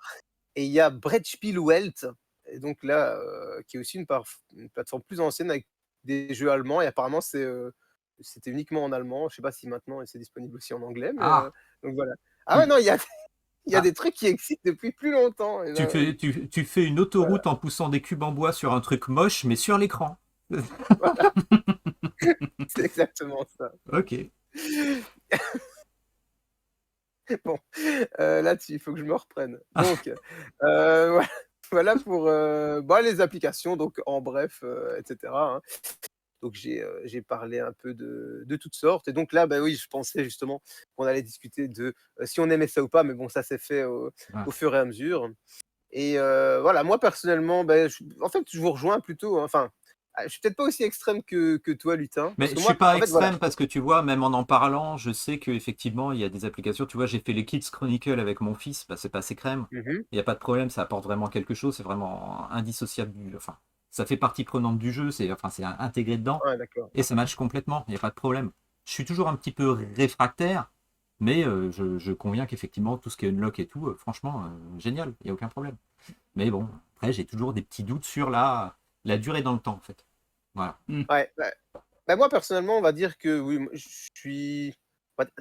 Et il y a Brettspiel Welt. Et donc là, qui est aussi une plateforme plus ancienne avec des jeux allemands. Et apparemment, c'était uniquement en allemand. Je sais pas si maintenant c'est disponible aussi en anglais. Mais Ah, donc voilà. Ah ouais, non, il y a ah, des trucs qui existent depuis plus longtemps. Et là, tu fais une voilà, autoroute en poussant des cubes en bois sur un truc moche, mais sur l'écran. voilà, c'est exactement ça. Ok. Bon, là-dessus, il faut que je me reprenne. Donc, voilà, voilà pour les applications, donc en bref, etc. Donc, j'ai parlé un peu de toutes sortes. Et donc là, bah oui, je pensais justement qu'on allait discuter de si on aimait ça ou pas, mais bon, ça s'est fait Ah. au fur et à mesure. Et voilà, moi personnellement, en fait, je vous rejoins plutôt. Enfin, je suis peut-être pas aussi extrême que toi, Lutin, Mais parce je que suis moi, pas en fait, voilà. extrême parce que tu vois, même en parlant, je sais qu'effectivement, il y a des applications. Tu vois, j'ai fait les Kids Chronicle avec mon fils, bah, c'est passé crème. Mhm. Il n'y a pas de problème, ça apporte vraiment quelque chose, c'est vraiment indissociable enfin, ça fait partie prenante du jeu, c'est intégré dedans Ouais, d'accord. et ça match complètement, il n'y a pas de problème. Je suis toujours un petit peu réfractaire, mais je conviens qu'effectivement, tout ce qui est unlock et tout, franchement, génial, il n'y a aucun problème. Mais bon, après, j'ai toujours des petits doutes sur la durée dans le temps, en fait. Voilà. Ouais, moi personnellement, on va dire que oui, je suis.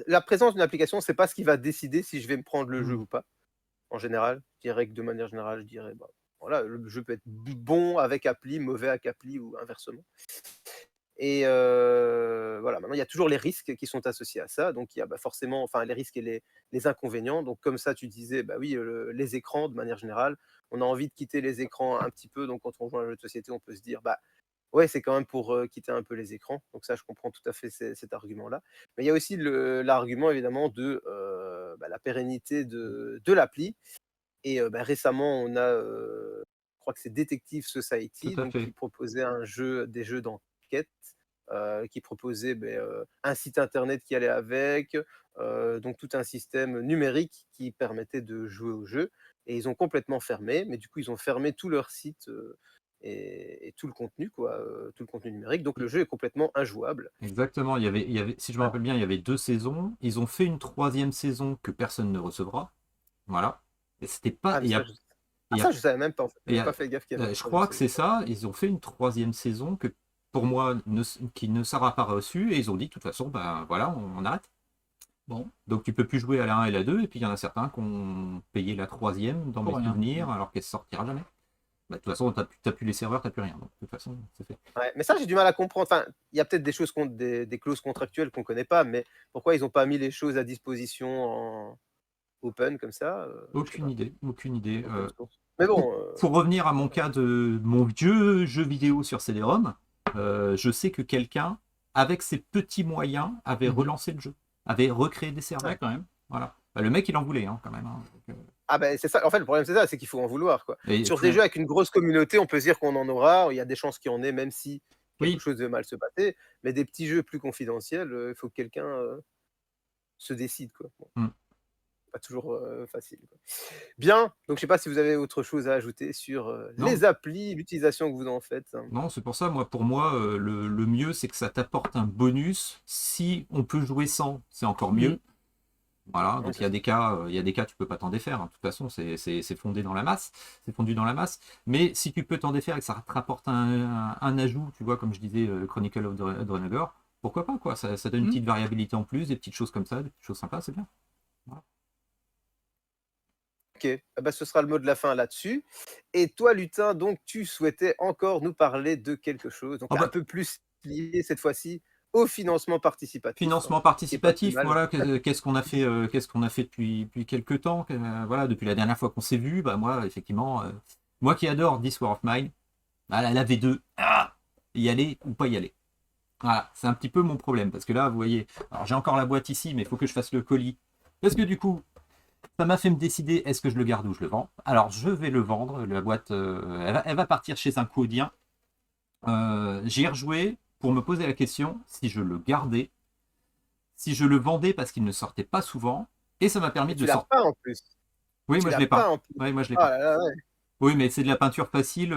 La présence d'une application, c'est pas ce qui va décider si je vais me prendre le jeu ou pas. En général, je dirais que de manière générale, je dirais, voilà, le jeu peut être bon avec appli, mauvais avec appli ou inversement. Et voilà, maintenant, il y a toujours les risques qui sont associés à ça. Donc, il y a forcément, enfin, les risques et les inconvénients. Donc, comme ça, tu disais, bah oui, les écrans, de manière générale, on a envie de quitter les écrans un petit peu. Donc, quand on joue à un jeu de société, on peut se dire, bah ouais, c'est quand même pour quitter un peu les écrans. Donc, ça, je comprends tout à fait cet argument-là. Mais il y a aussi l'argument, évidemment, de la pérennité de l'appli. Et récemment, on a, je crois que c'est Detective Tout Society, à donc fait. qui proposait des jeux d'enquête, qui proposait un site internet qui allait avec, donc tout un système numérique qui permettait de jouer au jeu. Et ils ont complètement fermé, mais du coup, ils ont fermé tout leur site et tout le contenu, quoi, tout le contenu numérique. Donc le jeu est complètement injouable. Exactement, si je me Voilà. rappelle bien, il y avait 2 saisons. Ils ont fait une troisième saison que personne ne recevra. Voilà. Et c'était pas. Ah, mais il y ça, a- je savais même pas, en fait. il y J'avais a- pas fait gaffe qu'il y avait une je troisième crois que saison. c'est ça. Ils ont fait une troisième saison que pour moi qui ne sera pas reçue. Et ils ont dit, de toute façon, ben voilà, on arrête. Bon, Donc tu peux plus jouer à la 1 et la 2. Et puis il y en a certains qui ont payé la troisième dans pour mes rien. souvenirs, alors qu'elle sortira jamais. Bah, de toute façon, t'as plus les serveurs, t'as plus rien. Donc de toute façon, c'est fait. Ouais, mais ça, j'ai du mal à comprendre. Enfin, il y a peut-être des choses, des clauses contractuelles qu'on connaît pas, mais pourquoi ils n'ont pas mis les choses à disposition en open comme ça je sais Aucune pas, idée, aucune idée. open source. Mais Pour, bon, pour revenir à mon cas de mon vieux jeu vidéo sur CD-ROM, je sais que quelqu'un, avec ses petits moyens, avait Mhm. relancé le jeu, avait recréé des serveurs. Ouais, quand même. Voilà. Bah, le mec, il en voulait quand même. Donc, ah ben c'est ça. En fait, le problème c'est ça, c'est qu'il faut en vouloir, quoi. et Sur des jeux avec une grosse communauté, on peut se dire qu'on en aura. Il y a des chances qu'il y en ait, même si quelque Oui, chose de mal se passer. Mais des petits jeux plus confidentiels, il faut que quelqu'un se décide, quoi. Bon, hmm. pas toujours facile, quoi. Bien. Donc je sais pas si vous avez autre chose à ajouter sur Non, les applis, l'utilisation que vous en faites. non, c'est pour ça, pour moi, le mieux, c'est que ça t'apporte un bonus. Si on peut jouer sans, c'est encore mieux. Mhm. Voilà, Ouais, donc il y a des cas, tu peux pas t'en défaire. De toute façon, c'est fondé dans la masse, c'est fondu dans la masse. Mais si tu peux t'en défaire et que ça te rapporte un ajout, tu vois, comme je disais, Chronicle of Draenor, pourquoi pas, quoi. Ça donne une Mhm. petite variabilité en plus, des petites choses comme ça, des petites choses sympas, c'est bien. Voilà. Ok, ah bah, ce sera le mot de la fin là-dessus. Et toi, Lutin, donc tu souhaitais encore nous parler de quelque chose, donc Oh un bah, peu plus lié cette fois-ci au financement participatif. Financement Qui est participatif, pas plus mal. voilà, qu'est-ce qu'on a fait depuis quelques temps, voilà, depuis la dernière fois qu'on s'est vu, bah moi, effectivement, moi qui adore This War of Mine, la V2, y aller ou pas y aller. Voilà, c'est un petit peu mon problème, parce que là, vous voyez, alors j'ai encore la boîte ici, mais il faut que je fasse le colis. Parce que du coup, ça m'a fait me décider, est-ce que je le garde ou je le vends? Alors, je vais le vendre, la boîte, elle va partir chez un codien. J'y ai rejoué pour me poser la question si je le gardais, si je le vendais parce qu'il ne sortait pas souvent, et ça m'a permis Et de tu le l'as sortir. pas en plus. Oui, Tu moi je l'as l'ai pas pas. en plus. Oui, moi je l'ai Ah pas. là là, ouais. Oui, mais c'est de la peinture facile,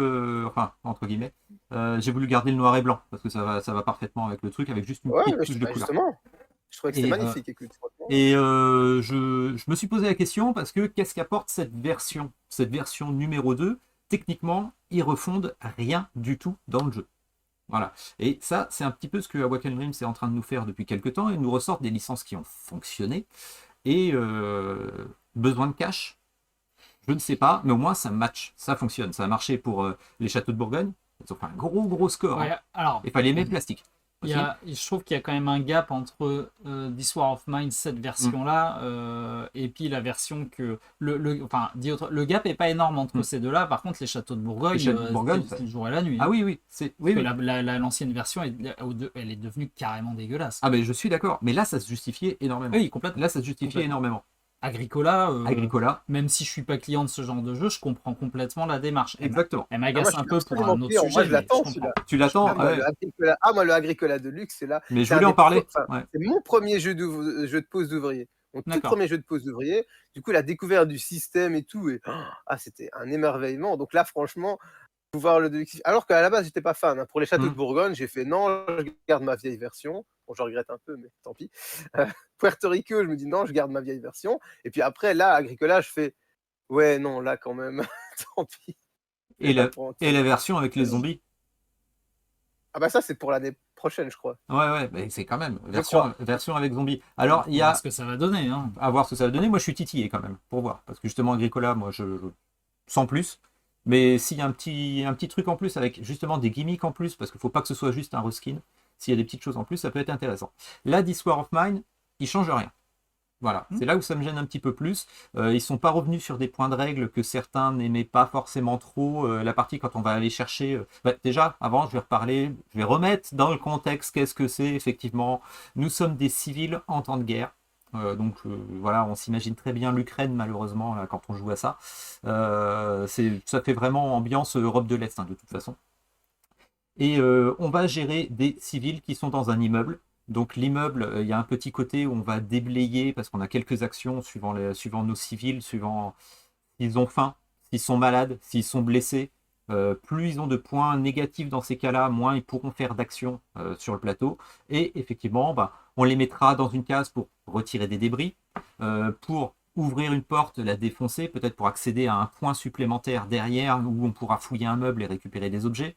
enfin, entre guillemets. J'ai voulu garder le noir et blanc, parce que ça va parfaitement avec le truc, avec juste une Ouais, petite mais touche de couleur. justement, je trouvais que c'était Et, magnifique, écoute, franchement. je me suis posé la question parce que qu'est-ce qu'apporte cette version? Cette version numéro 2, techniquement, ils refondent rien du tout dans le jeu. Voilà. Et ça, c'est un petit peu ce que Awaken Dreams est en train de nous faire depuis quelques temps. Ils nous ressortent des licences qui ont fonctionné. Et besoin de cash, je ne sais pas, mais au moins ça match, ça fonctionne. Ça a marché pour les châteaux de Bourgogne. Ils ont fait un gros score. Ouais, Hein. alors, Il fallait aimer le plastique. je trouve qu'il y a quand même un gap entre This War of Mine, cette version-là, et puis la version que. Enfin, le gap est pas énorme entre ces deux-là. Par contre, les châteaux de Bourgogne, Les châteaux de Bourgogne, c'est le jour et la nuit. Ah Hein. oui, oui. Oui, Parce oui. que l'ancienne version, elle est devenue carrément dégueulasse. Ah, mais je suis d'accord. Mais là, ça se justifiait énormément. Oui, complètement. Là, ça se justifiait Complètement. énormément. Agricola, Agricola. même si je suis pas client de ce genre de jeu, je comprends complètement la démarche. Exactement. Elle Ah, moi, m'agace je un suis peu pour absolument un autre client. Moi, sujet, je mais l'attends, je celui-là. comprends. Tu l'attends? Ah, moi, le Agricola, moi, le Agricola Deluxe, c'est là. Mais je C'est un voulais des en parler. enfin, Ouais. c'est mon premier jeu de pose d'ouvrier. Mon tout D'accord. premier jeu de pose d'ouvrier. Du coup, la découverte du système et tout, c'était un émerveillement. Donc là, franchement, pouvoir le Deluxe. Alors qu'à la base, j'étais pas fan. Hein. Pour les châteaux de Bourgogne, j'ai fait non, je garde ma vieille version. Bon, je regrette un peu, mais tant pis. Puerto Rico, je me dis non, je garde ma vieille version. Et puis après, là, Agricola, je fais ouais, non, là, quand même, tant pis. Et la version avec les zombies. Ah bah ça, c'est pour l'année prochaine, je crois. Ouais, mais c'est quand même Je crois. version avec zombies. Alors, il y On va a voir ce que ça va donner. Hein. à voir ce que ça va donner. Moi, je suis titillé quand même pour voir, parce que justement Agricola, moi, je sans plus. Mais s'il y a un petit truc en plus avec justement des gimmicks en plus, parce qu'il faut pas que ce soit juste un reskin. S'il y a des petites choses en plus, ça peut être intéressant. Là, This War of Mine, il change rien. Voilà, c'est là où ça me gêne un petit peu plus. Ils sont pas revenus sur des points de règle que certains n'aimaient pas forcément trop. La partie quand on va aller chercher... déjà, avant, je vais remettre dans le contexte qu'est-ce que c'est, effectivement. Nous sommes des civils en temps de guerre. Donc voilà, on s'imagine très bien l'Ukraine, malheureusement, là, quand on joue à ça. Ça fait vraiment ambiance Europe de l'Est, hein, de toute façon. Et on va gérer des civils qui sont dans un immeuble. Donc l'immeuble, il y a un petit côté où on va déblayer parce qu'on a quelques actions suivant nos civils, suivant s'ils ont faim, s'ils sont malades, s'ils sont blessés. Plus ils ont de points négatifs dans ces cas-là, moins ils pourront faire d'actions sur le plateau. Et effectivement, on les mettra dans une case pour retirer des débris, pour ouvrir une porte, la défoncer, peut-être pour accéder à un point supplémentaire derrière où on pourra fouiller un meuble et récupérer des objets.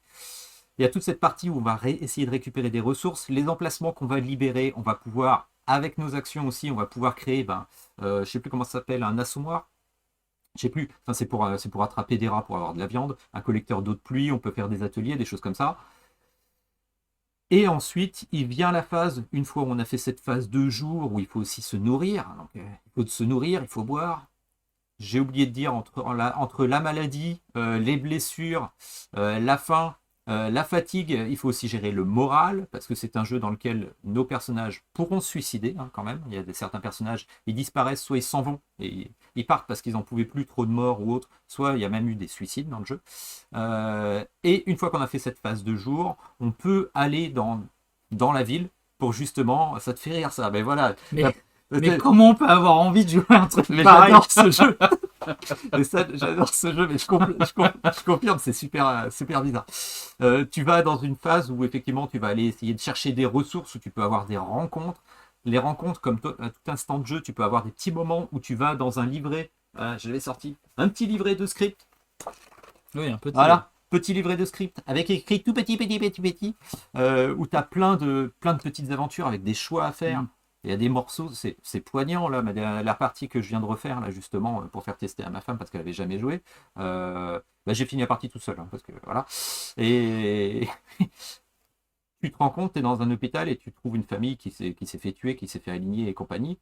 Il y a toute cette partie où on va essayer de récupérer des ressources. Les emplacements qu'on va libérer, on va pouvoir, avec nos actions aussi, on va pouvoir créer, je ne sais plus comment ça s'appelle, un assommoir. Je sais plus, enfin, c'est pour attraper des rats pour avoir de la viande, un collecteur d'eau de pluie, on peut faire des ateliers, des choses comme ça. Et ensuite, il vient la phase, une fois où on a fait cette phase de jour, où il faut aussi se nourrir. Donc, il faut se nourrir, il faut boire. J'ai oublié de dire, entre la maladie, les blessures, la faim, la fatigue, il faut aussi gérer le moral, parce que c'est un jeu dans lequel nos personnages pourront se suicider, hein, quand même. Il y a certains personnages, ils disparaissent, soit ils s'en vont, et ils partent parce qu'ils n'en pouvaient plus, trop de morts ou autre, soit il y a même eu des suicides dans le jeu. Et une fois qu'on a fait cette phase de jour, on peut aller dans la ville pour justement, ça te fait rire ça, mais voilà. Mais comment on peut avoir envie de jouer un truc pareil? J'adore ce jeu. J'adore ce jeu, mais je confirme, c'est super bizarre. Tu vas dans une phase où effectivement tu vas aller essayer de chercher des ressources, où tu peux avoir des rencontres. Les rencontres, comme à tout instant de jeu, tu peux avoir des petits moments où tu vas dans un livret, je l'ai sorti, un petit livret de script. Oui, un petit. Voilà, petit livret de script, avec écrit tout petit, où tu as plein de petites aventures avec des choix à faire. Il y a des morceaux, c'est poignant là, mais la partie que je viens de refaire là justement pour faire tester à ma femme parce qu'elle n'avait jamais joué, j'ai fini la partie tout seul, hein, parce que voilà. Et tu te rends compte, tu es dans un hôpital et tu trouves une famille qui s'est fait tuer, qui s'est fait aligner et compagnie.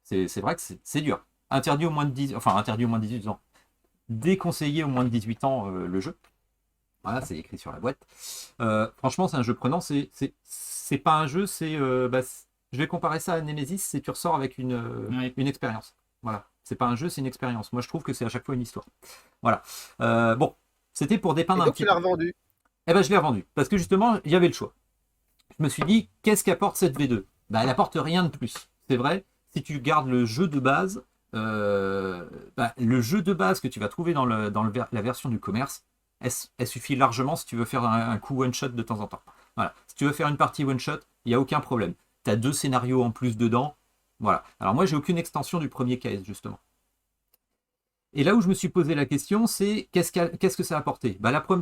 C'est vrai que c'est dur. Interdit au moins de 10, enfin interdit au moins de 18 ans. Déconseillé au moins de 18 ans le jeu. Voilà, c'est écrit sur la boîte. Franchement, c'est un jeu prenant. C'est pas un jeu, je vais comparer ça à Nemesis, c'est tu ressors avec Ouais. une expérience. Voilà. C'est pas un jeu, c'est une expérience. Moi, je trouve que c'est à chaque fois une histoire. Voilà. Bon, c'était pour Et dépeindre un donc, tu petit l'as peu. revendu. Eh ben, je l'ai revendu. Parce que justement, il y avait le choix. Je me suis dit, qu'est-ce qu'apporte cette V2? Bah, elle apporte rien de plus. C'est vrai, si tu gardes le jeu de base, le jeu de base que tu vas trouver la version du commerce, elle suffit largement si tu veux faire un coup one-shot de temps en temps. Voilà. Si tu veux faire une partie one-shot, il n'y a aucun problème. Tu as 2 scénarios en plus dedans. Voilà. Alors moi, j'ai aucune extension du premier KS, justement. Et là où je me suis posé la question, c'est qu'est-ce que ça a apporté?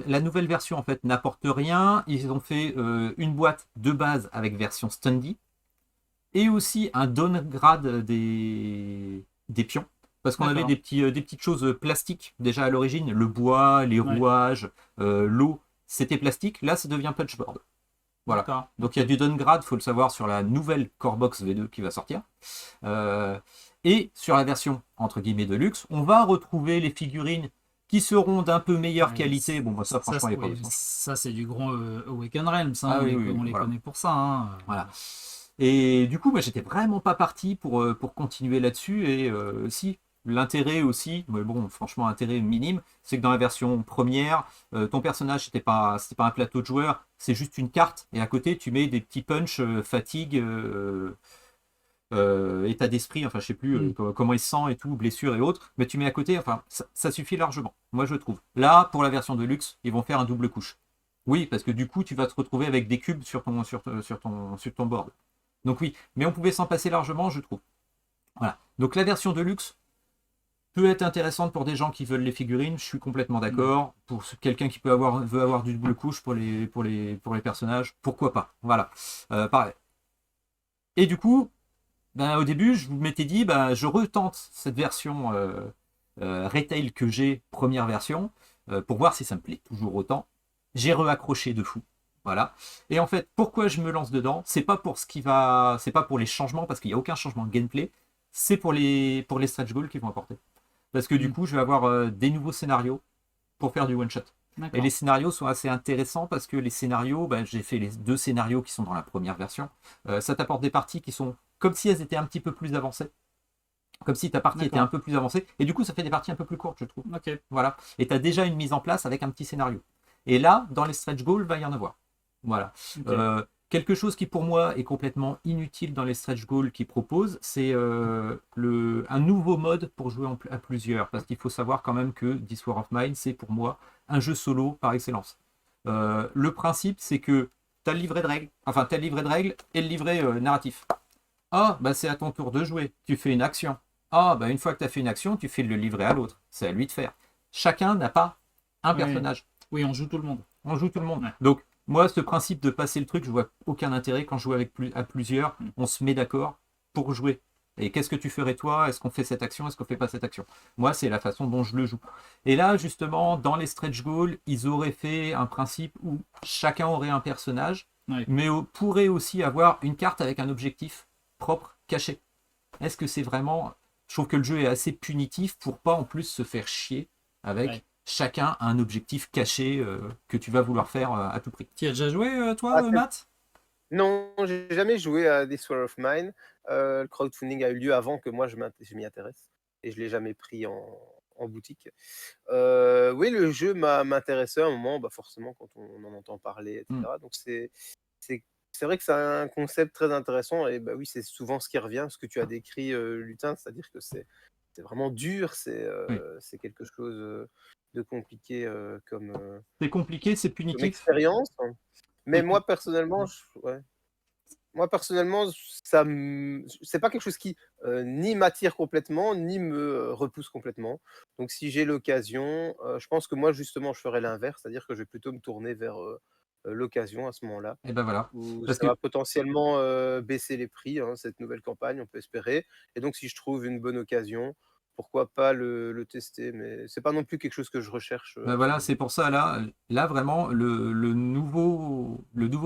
La nouvelle version, en fait, n'apporte rien. Ils ont fait une boîte de base avec version Standy et aussi un downgrade des pions. Parce qu'on avait D'accord. des petites choses plastiques déjà à l'origine. Le bois, les Ouais. rouages, l'eau, c'était plastique. Là, ça devient punchboard. Voilà. D'accord. Donc il y a Ok. du downgrade, il faut le savoir, sur la nouvelle Corebox V2 qui va sortir. Euh, et sur la version entre guillemets de luxe, on va retrouver les figurines qui seront d'un peu meilleure Ouais, qualité. Bon, bah, ça, franchement, il n'y a pas oui, besoin. ça c'est du grand Awaken Realms, hein, Ah oui, oui, on les voilà. connaît pour ça, hein. Voilà. Et du coup, moi, j'étais vraiment pas parti pour continuer là-dessus. Et si, l'intérêt aussi, mais bon, franchement, intérêt minime, c'est que dans la version première, ton personnage, c'était pas un plateau de joueurs, c'est juste une carte. Et à côté, tu mets des petits punch, fatigue, état d'esprit, enfin je sais plus Hmm. comment il se sent et tout, blessure et autres, mais tu mets à côté, enfin ça suffit largement, moi je trouve. Là, pour la version de luxe, ils vont faire un double couche. Oui, parce que du coup, tu vas te retrouver avec des cubes sur ton board. Donc oui, mais on pouvait s'en passer largement, je trouve. Voilà. Donc la version de luxe peut être intéressante pour des gens qui veulent les figurines, je suis complètement Ouais. d'accord. Pour quelqu'un qui veut avoir du double couche pour les personnages, pourquoi pas. Voilà. Pareil. Et du coup, ben, au début, je m'étais dit, ben, je retente cette version retail que j'ai, première version, pour voir si ça me plaît toujours autant. J'ai reaccroché de fou. Voilà. Et en fait, pourquoi je me lance dedans? C'est pas pour les changements, parce qu'il n'y a aucun changement de gameplay. C'est pour les stretch goals qu'ils vont apporter. Parce que du Hmm. coup, je vais avoir des nouveaux scénarios pour faire du one shot. Et les D'accord. scénarios sont assez intéressants parce que les scénarios, ben, j'ai fait les 2 scénarios qui sont dans la première version. Ça t'apporte des parties qui sont comme si elles étaient un petit peu plus avancées. Comme si ta partie était un D'accord. peu plus avancée. Et du coup, ça fait des parties un peu plus courtes, je trouve. Ok. Voilà. Et tu as déjà une mise en place avec un petit scénario. Et là, dans les stretch goals, va y en avoir. Voilà. Ok. Quelque chose qui pour moi est complètement inutile dans les stretch goals qu'ils proposent, c'est un nouveau mode pour jouer à plusieurs. Parce qu'il faut savoir quand même que This War of Mine, c'est pour moi un jeu solo par excellence. Le principe, c'est que tu as le livret de règles, enfin, tu as le livret de règles et le livret narratif. Ah, bah c'est à ton tour de jouer. Tu fais une action. Ah, bah une fois que tu as fait une action, tu files le livret à l'autre. C'est à lui de faire. Chacun n'a pas un Oui. personnage. Oui, on joue tout le monde. On joue tout le monde. Ouais. Donc, moi, ce principe de passer le truc, je vois aucun intérêt quand je joue à plusieurs. Hmm. On se met d'accord pour jouer. Et qu'est-ce que tu ferais toi? Est-ce qu'on fait cette action? Est-ce qu'on fait pas cette action? Moi, c'est la façon dont je le joue. Et là, justement, dans les stretch goals, ils auraient fait un principe où chacun aurait un personnage, Ouais. mais pourrait aussi avoir une carte avec un objectif propre, caché. Est-ce que c'est vraiment... Je trouve que le jeu est assez punitif pour pas en plus se faire chier avec Ouais. chacun un objectif caché que tu vas vouloir faire à tout prix. Tu y as déjà joué, Ah, toi, Matt? non, j'ai jamais joué à This War of Mine. Le crowdfunding a eu lieu avant que moi je m'y intéresse et je l'ai jamais pris en boutique. Oui, le jeu m'intéressait à un moment, bah forcément quand on en entend parler, Mm. etc. Donc c'est c'est vrai que c'est un concept très intéressant et bah oui, c'est souvent ce qui revient, ce que tu as décrit, Lutin, c'est-à-dire que c'est vraiment dur, Oui. c'est quelque chose de compliqué C'est compliqué, c'est comme punitif. expérience. Mais C'est com- moi personnellement, ouais. Moi, personnellement, c'est pas quelque chose qui ni m'attire complètement, ni me repousse complètement. Donc, si j'ai l'occasion, je pense que moi, justement, je ferai l'inverse, c'est-à-dire que je vais plutôt me tourner vers l'occasion à ce moment-là, Et ben voilà. où Parce ça va que potentiellement baisser les prix, hein, cette nouvelle campagne, on peut espérer. Et donc, si je trouve une bonne occasion, pourquoi pas le tester, mais c'est pas non plus quelque chose que je recherche. Ben voilà, c'est pour ça là vraiment le nouveau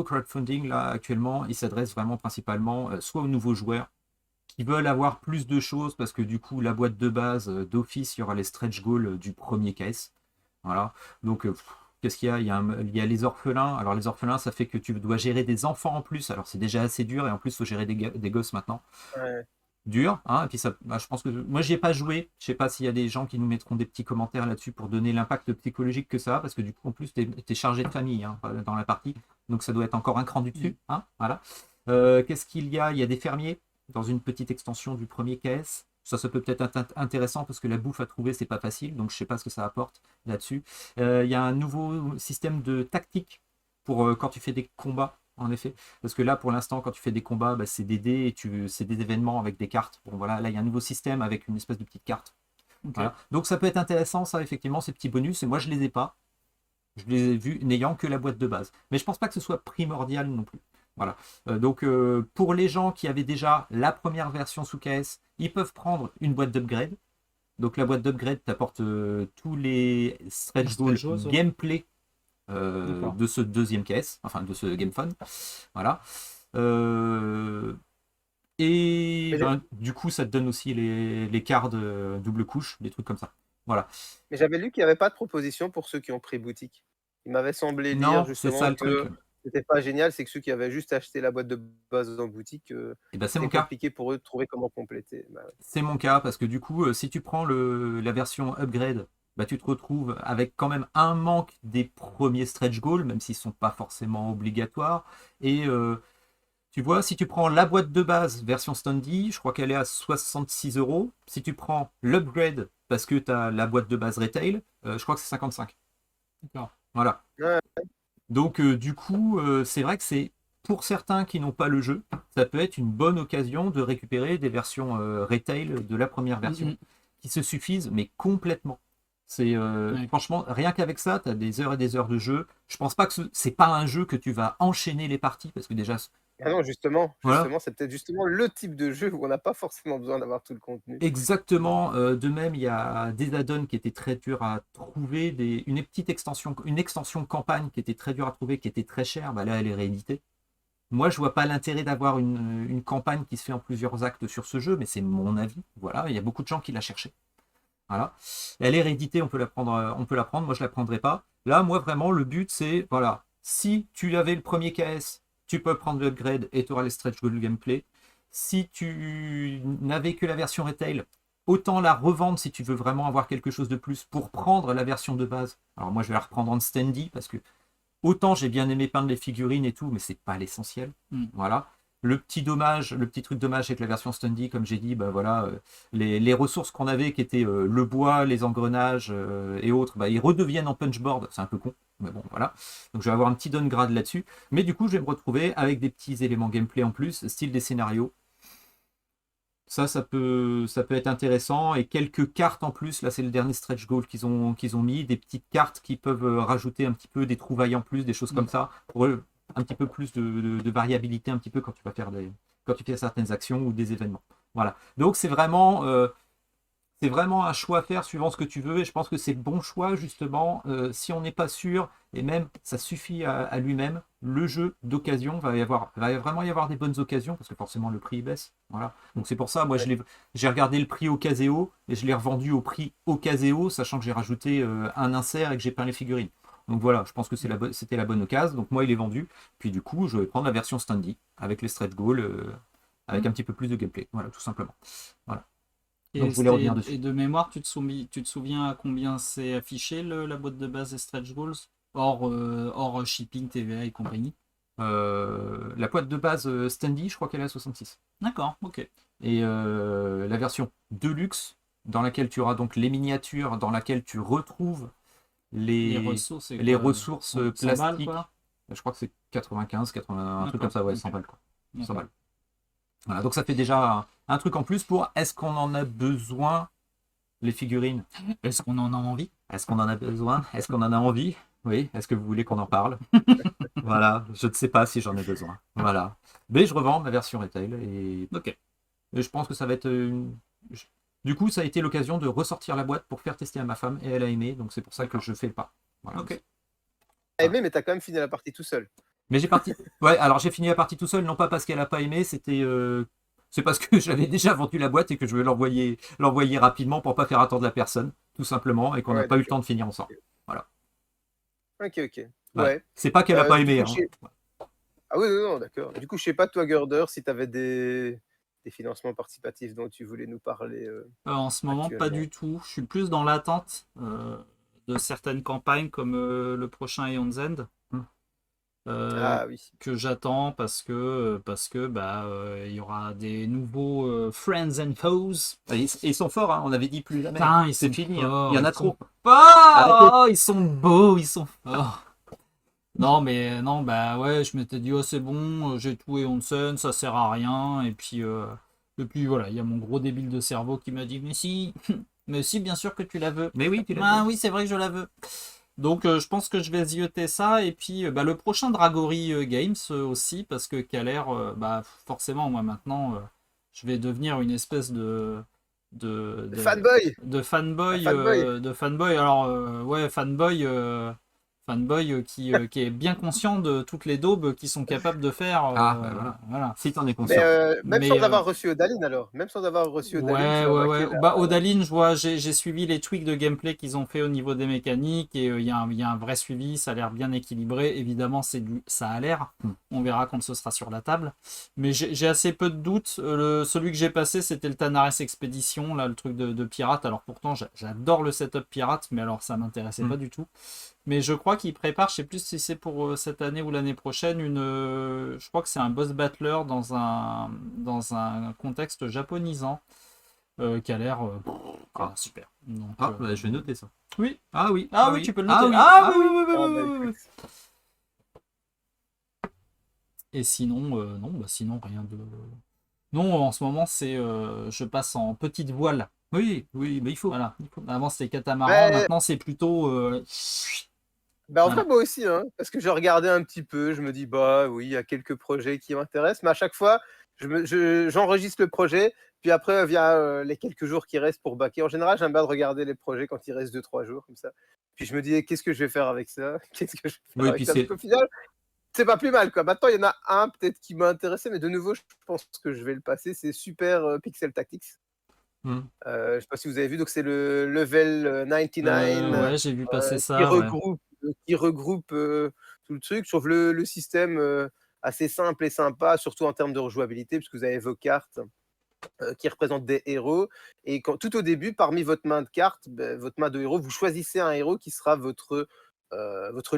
crowdfunding là actuellement, il s'adresse vraiment principalement soit aux nouveaux joueurs qui veulent avoir plus de choses parce que du coup la boîte de base d'office, il y aura les stretch goals du premier case. Voilà. Donc qu'est-ce qu'il y a? Il y a les orphelins. Alors les orphelins, ça fait que tu dois gérer des enfants en plus. Alors c'est déjà assez dur et en plus il faut gérer des gosses maintenant. Ouais. Dur, hein, et puis ça, je pense que moi j'y ai pas joué. Je sais pas s'il y a des gens qui nous mettront des petits commentaires là-dessus pour donner l'impact psychologique que ça a, parce que du coup en plus tu es chargé de famille hein, dans la partie, donc ça doit être encore un cran du dessus. Hein, voilà. Qu'est-ce qu'il y a? Il y a des fermiers dans une petite extension du premier KS. Ça peut peut-être être intéressant parce que la bouffe à trouver c'est pas facile, donc je sais pas ce que ça apporte là-dessus. Il y a un nouveau système de tactique pour quand tu fais des combats. En effet, parce que là, pour l'instant, quand tu fais des combats, bah, c'est des dés et c'est des événements avec des cartes. Bon, voilà, là, il y a un nouveau système avec une espèce de petite carte. Ok. Voilà. Donc, ça peut être intéressant, ça, effectivement, ces petits bonus. Et moi, je les ai pas. Je les ai vus n'ayant que la boîte de base. Mais je pense pas que ce soit primordial non plus. Voilà. Donc, pour les gens qui avaient déjà la première version sous KS, ils peuvent prendre une boîte d'upgrade. Donc, la boîte d'upgrade t'apporte tous les stretch goals gameplay de ce deuxième KS, enfin de ce GameFun. Voilà. Et ben, du coup, ça te donne aussi les cards double couche, des trucs comme ça. Voilà. Mais j'avais lu qu'il n'y avait pas de proposition pour ceux qui ont pris boutique. Il m'avait semblé lire c'est ça justement le que truc. c'était pas génial, c'est que ceux qui avaient juste acheté la boîte de base en boutique, Et ben, c'est mon c'était cas. compliqué pour eux de trouver comment compléter. Bah, ouais. C'est mon cas parce que du coup, si tu prends la version upgrade, bah, tu te retrouves avec quand même un manque des premiers stretch goals, même s'ils ne sont pas forcément obligatoires. Et tu vois, si tu prends la boîte de base version Standy, je crois qu'elle est à 66 €. Si tu prends l'upgrade parce que tu as la boîte de base retail, je crois que c'est 55. D'accord. Voilà. Ouais. Donc du coup, c'est vrai que c'est pour certains qui n'ont pas le jeu, ça peut être une bonne occasion de récupérer des versions retail de la première version qui se suffisent, mais complètement. C'est franchement, rien qu'avec ça, tu as des heures et des heures de jeu. Je pense pas que c'est pas un jeu que tu vas enchaîner les parties parce que déjà. Ah non, justement, Voilà. c'est peut-être justement le type de jeu où on n'a pas forcément besoin d'avoir tout le contenu. Exactement. De même, il y a des add-ons qui étaient très durs à trouver, une petite extension, une extension campagne qui était très dure à trouver, qui était très chère. Bah là, elle est rééditée. Moi, je vois pas l'intérêt d'avoir une campagne qui se fait en plusieurs actes sur ce jeu, mais c'est mon avis. Voilà, il y a beaucoup de gens qui la cherchaient. Voilà. Elle est rééditée, on peut la prendre. Moi, je la prendrai pas. Là, moi, vraiment, le but, c'est voilà. Si tu avais le premier KS, tu peux prendre l'upgrade et tu auras les stretch goal gameplay. Si tu n'avais que la version retail, autant la revendre si tu veux vraiment avoir quelque chose de plus pour prendre la version de base. Alors moi, je vais la reprendre en standy parce que autant j'ai bien aimé peindre les figurines et tout, mais c'est pas l'essentiel. Voilà. Le petit truc dommage avec la version Standy, comme j'ai dit, bah voilà, les ressources qu'on avait qui étaient le bois, les engrenages et autres, bah, ils redeviennent en punchboard. C'est un peu con, mais bon, voilà. Donc je vais avoir un petit downgrade là-dessus. Mais du coup, je vais me retrouver avec des petits éléments gameplay en plus, style des scénarios. Ça peut être intéressant. Et quelques cartes en plus. Là, c'est le dernier stretch goal qu'ils ont mis. Des petites cartes qui peuvent rajouter un petit peu des trouvailles en plus, des choses comme ça. Pour un petit peu plus de variabilité un petit peu quand tu vas faire quand tu fais certaines actions ou des événements. Voilà. Donc, c'est vraiment un choix à faire suivant ce que tu veux. Et je pense que c'est le bon choix, justement. Si on n'est pas sûr, et même ça suffit à lui-même, le jeu d'occasion va vraiment y avoir des bonnes occasions parce que forcément le prix baisse. Voilà. Donc c'est pour ça, moi j'ai regardé le prix au Caseo et je l'ai revendu au prix au Caseo, sachant que j'ai rajouté un insert et que j'ai peint les figurines. Donc voilà, je pense que c'était la bonne occasion. Donc moi il est vendu. Puis du coup, je vais prendre la version Standy avec les stretch goals, avec un petit peu plus de gameplay. Voilà, tout simplement. Voilà. Donc, je voulais revenir dessus. Et de mémoire, tu te souviens à combien c'est affiché la boîte de base des stretch goals hors shipping, TVA et compagnie? La boîte de base Standy, je crois qu'elle est à 66. D'accord, ok. Et la version Deluxe, dans laquelle tu auras donc les miniatures, dans laquelle tu retrouves les ressources plastiques. Balles, quoi. Je crois que c'est 95, 80, un truc comme ça, ouais, 100 balles. Quoi. 100 balles. Voilà, donc ça fait déjà un truc en plus pour est-ce qu'on en a besoin, les figurines? Est-ce qu'on en a envie? Est-ce qu'on en a besoin? Est-ce qu'on en a envie? Oui, est-ce que vous voulez qu'on en parle? Voilà, je ne sais pas si j'en ai besoin. Voilà. Mais je revends ma version retail et Ok. je pense que ça va être Du coup, ça a été l'occasion de ressortir la boîte pour faire tester à ma femme et elle a aimé, donc c'est pour ça que je fais pas. Voilà. Ok. T'as aimé, mais t'as quand même fini la partie tout seul. Mais ouais, alors j'ai fini la partie tout seul, non pas parce qu'elle a pas aimé, c'est parce que j'avais déjà vendu la boîte et que je voulais l'envoyer rapidement pour pas faire attendre la personne, tout simplement, et qu'on n'a Ouais, pas eu le d'accord. temps de finir ensemble. Voilà. Ok, ok. Ouais. Ouais. C'est pas qu'elle a pas Du aimé, coup, hein. Ah oui, non, non, d'accord. Du coup, je sais pas, toi, Gurder, si tu avais des financements participatifs dont tu voulais nous parler En ce moment, pas actuellement. du tout. Je suis plus dans l'attente de certaines campagnes comme le prochain Aeon's End. Hmm. Ah oui. Que j'attends parce que bah il y aura des nouveaux Friends and Foes. Et ils sont forts, hein, on avait dit plus jamais. Putain, ils C'est sont fini, hein. forts, Il y en a ils sont trop. forts, Arrêtez. ils sont beaux, ils sont forts. Non mais non bah ouais, je m'étais dit oh c'est bon, j'ai tout Aeon's End, ça sert à rien et puis voilà, il y a mon gros débile de cerveau qui m'a dit mais si mais si bien sûr que tu la veux. Mais oui, tu l'as Ah dit. oui, c'est vrai que je la veux. Donc je pense que je vais zioter ça et puis bah, le prochain Dragory Games aussi parce que Kaler bah forcément moi maintenant je vais devenir une espèce de, Le de, fanboy! de Un fanboy fanboy! alors ouais fanboy qui est bien conscient de toutes les daubes qu'ils sont capables de faire Ah, bah voilà. voilà. Si t'en es Mais conscient. même sans Mais avoir reçu Odaline, alors. Même sans avoir reçu Odaline, tu ouais, vas ouais, baquer ouais. là. Bah, Odaline, je vois, j'ai suivi les tweaks de gameplay qu'ils ont fait au niveau des mécaniques et il y a un vrai suivi, ça a l'air bien équilibré. Évidemment, ça a l'air. Hmm. On verra quand ce sera sur la table. Mais j'ai assez peu de doutes. Celui que j'ai passé, c'était le Tanares Expedition, là, le truc de pirate. Alors pourtant, j'adore le setup pirate, mais alors ça m'intéressait pas du tout. Mais je crois qu'il prépare, je sais plus si c'est pour cette année ou l'année prochaine, je crois que c'est un boss battler dans un contexte japonisant qui a l'air super. Donc, Ah, bah, je vais noter ça. oui. Ah oui. Ah ah oui, oui. tu peux le Ah noter. oui. Ah Ah oui, oui. oui, oui, Ah oui, bah oui, oui, écoute. oui. Et sinon, non, bah sinon rien de. Non, en ce moment c'est, je passe en petite voile. Oui, oui, mais il faut. Voilà. Avant c'était catamaran, Mais, maintenant c'est plutôt. bah, en vrai, Voilà. moi aussi, hein, parce que j'ai regardé un petit peu, je me dis, bah oui, il y a quelques projets qui m'intéressent, mais à chaque fois, j'enregistre le projet, puis après vient les quelques jours qui restent pour baquer. En général, j'aime bien de regarder les projets quand il reste 2-3 jours, comme ça. Puis je me dis, qu'est-ce que je vais faire avec ça? Qu'est-ce que je vais faire Oui, avec puis ça? Parce c'est. qu'au final, c'est pas plus mal, quoi. Maintenant, il y en a un peut-être qui m'a intéressé, mais de nouveau, je pense que je vais le passer. C'est Super Pixel Tactics. Hmm. Je sais pas si vous avez vu, donc c'est le level 99 Ouais, j'ai vu passer qui ça, ouais. regroupe tout le truc. Je trouve le système assez simple et sympa, surtout en termes de rejouabilité, puisque vous avez vos cartes qui représentent des héros. Et tout au début, parmi votre main de cartes, votre main de héros, vous choisissez un héros qui sera votre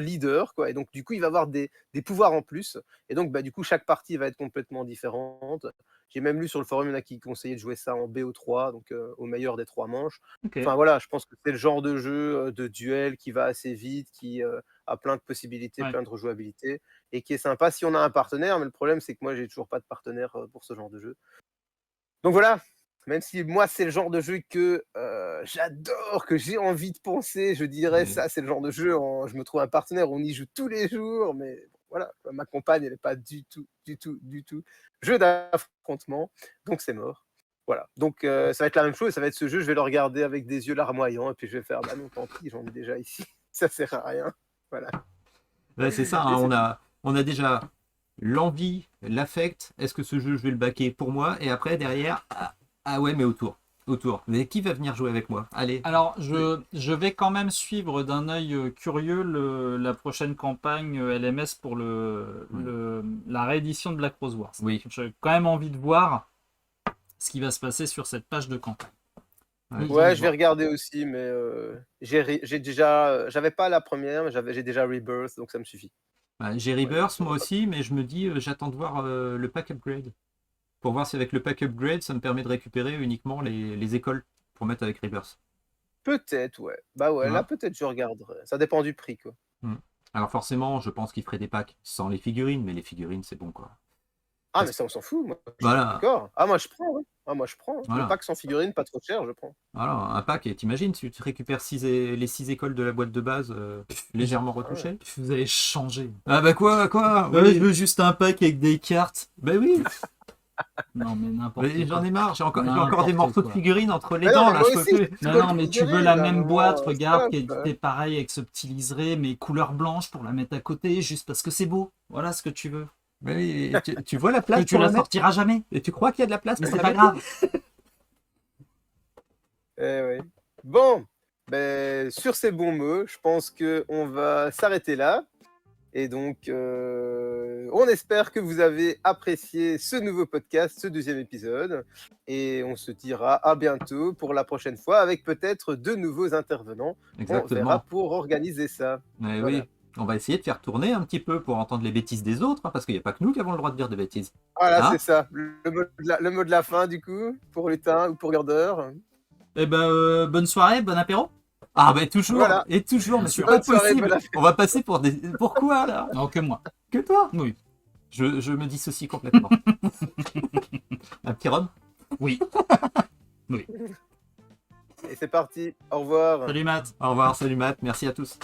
leader, quoi. Et donc, du coup, il va avoir des pouvoirs en plus. Et donc, du coup, chaque partie va être complètement différente. J'ai même lu sur le forum, il y en a qui conseillaient de jouer ça en BO3, donc au meilleur des 3 manches. Ok. Enfin voilà, je pense que c'est le genre de jeu de duel qui va assez vite, qui a plein de possibilités, Ouais. plein de rejouabilité, et qui est sympa si on a un partenaire. Mais le problème, c'est que moi, j'ai toujours pas de partenaire pour ce genre de jeu. Donc voilà, même si moi, c'est le genre de jeu que j'adore, que j'ai envie de penser, je dirais, Mais- ça, c'est le genre de jeu, je me trouve un partenaire, on y joue tous les jours, mais bon, voilà, ma compagne, elle n'est pas du tout jeu d'affrontement, donc c'est mort. Voilà, donc ça va être la même chose, ça va être ce jeu, je vais le regarder avec des yeux larmoyants, et puis je vais faire, bah non, tant pis, j'en ai déjà ici, ça sert à rien. Voilà. Ouais, c'est ça, hein, Et c'est tout. on a déjà l'envie, l'affect. Est-ce que ce jeu, je vais le baquer pour moi? Et après, derrière, ah ouais, mais autour. Autour. Mais qui va venir jouer avec moi? Allez. Alors, je vais quand même suivre d'un œil curieux la prochaine campagne LMS pour la réédition de Black Rose Wars. Oui. J'ai quand même envie de voir ce qui va se passer sur cette page de campagne. Ouais, je vais regarder aussi, mais j'ai déjà, j'avais pas la première, mais j'ai déjà Rebirth, donc ça me suffit. J'ai Voilà, Rebirth, ça moi va pas. aussi, mais je me dis, j'attends de voir le pack upgrade. Pour voir si avec le pack upgrade, ça me permet de récupérer uniquement les écoles pour mettre avec Rebirth. Peut-être, ouais. Bah ouais, là Voilà. peut-être je regarderai. Ça dépend du prix, quoi. Hmm. Alors forcément, je pense qu'il ferait des packs sans les figurines, mais les figurines, c'est bon, quoi. Ah, Parce mais ça, on s'en fout, moi. Je suis Voilà, d'accord. Ah, moi je prends, hein. Ah, moi je prends, hein. Le voilà, pack sans figurine, pas trop cher, je prends. voilà, un pack, et t'imagines, si tu récupères les 6 écoles de la boîte de base légèrement Ah ouais. retouchées. Vous allez changer. Ah bah quoi, Ouais, oui. je veux juste un pack avec des cartes. Bah oui, Non, mais n'importe Mais quoi. j'en ai marre, j'ai encore des N'importe morceaux de quoi. figurines entre les Mais non, dents, mais là, moi je peux aussi, plus. je Non, peux non, le mais tu figurer, veux la là, même moment, boîte, regarde, qui stop. était pareil avec ce petit liseré, mais couleur blanche pour la mettre à côté, juste parce que c'est beau. Voilà ce que tu veux. Mais oui, tu vois la Que place tu pour la la mettre? sortiras jamais. Et tu crois qu'il y a de la place Mais pour c'est la pas mettre? grave. Eh ouais. Bon, ben, sur ces bons mots, je pense qu'on va s'arrêter là. Et donc, on espère que vous avez apprécié ce nouveau podcast, ce deuxième épisode. Et on se dira à bientôt pour la prochaine fois avec peut-être de nouveaux intervenants. On verra Exactement. pour organiser ça. Mais Voilà. oui, on va essayer de faire tourner un petit peu pour entendre les bêtises des autres, hein, parce qu'il n'y a pas que nous qui avons le droit de dire des bêtises. Voilà, Hein? c'est ça. Le mot de la fin, du coup, pour Lutin ou pour Gardeur. Eh ben, bonne soirée, bon apéro. Ah ben toujours, Voilà. et toujours, mais Bien c'est sûr. pas Bonne soirée, possible. bonne affaire. On va passer pour des... Pourquoi là? Non, que moi. Que toi? Oui. Je me dissocie complètement. Un petit rhum? Oui. Et c'est parti. Au revoir. Salut Matt. Au revoir, salut Matt, merci à tous.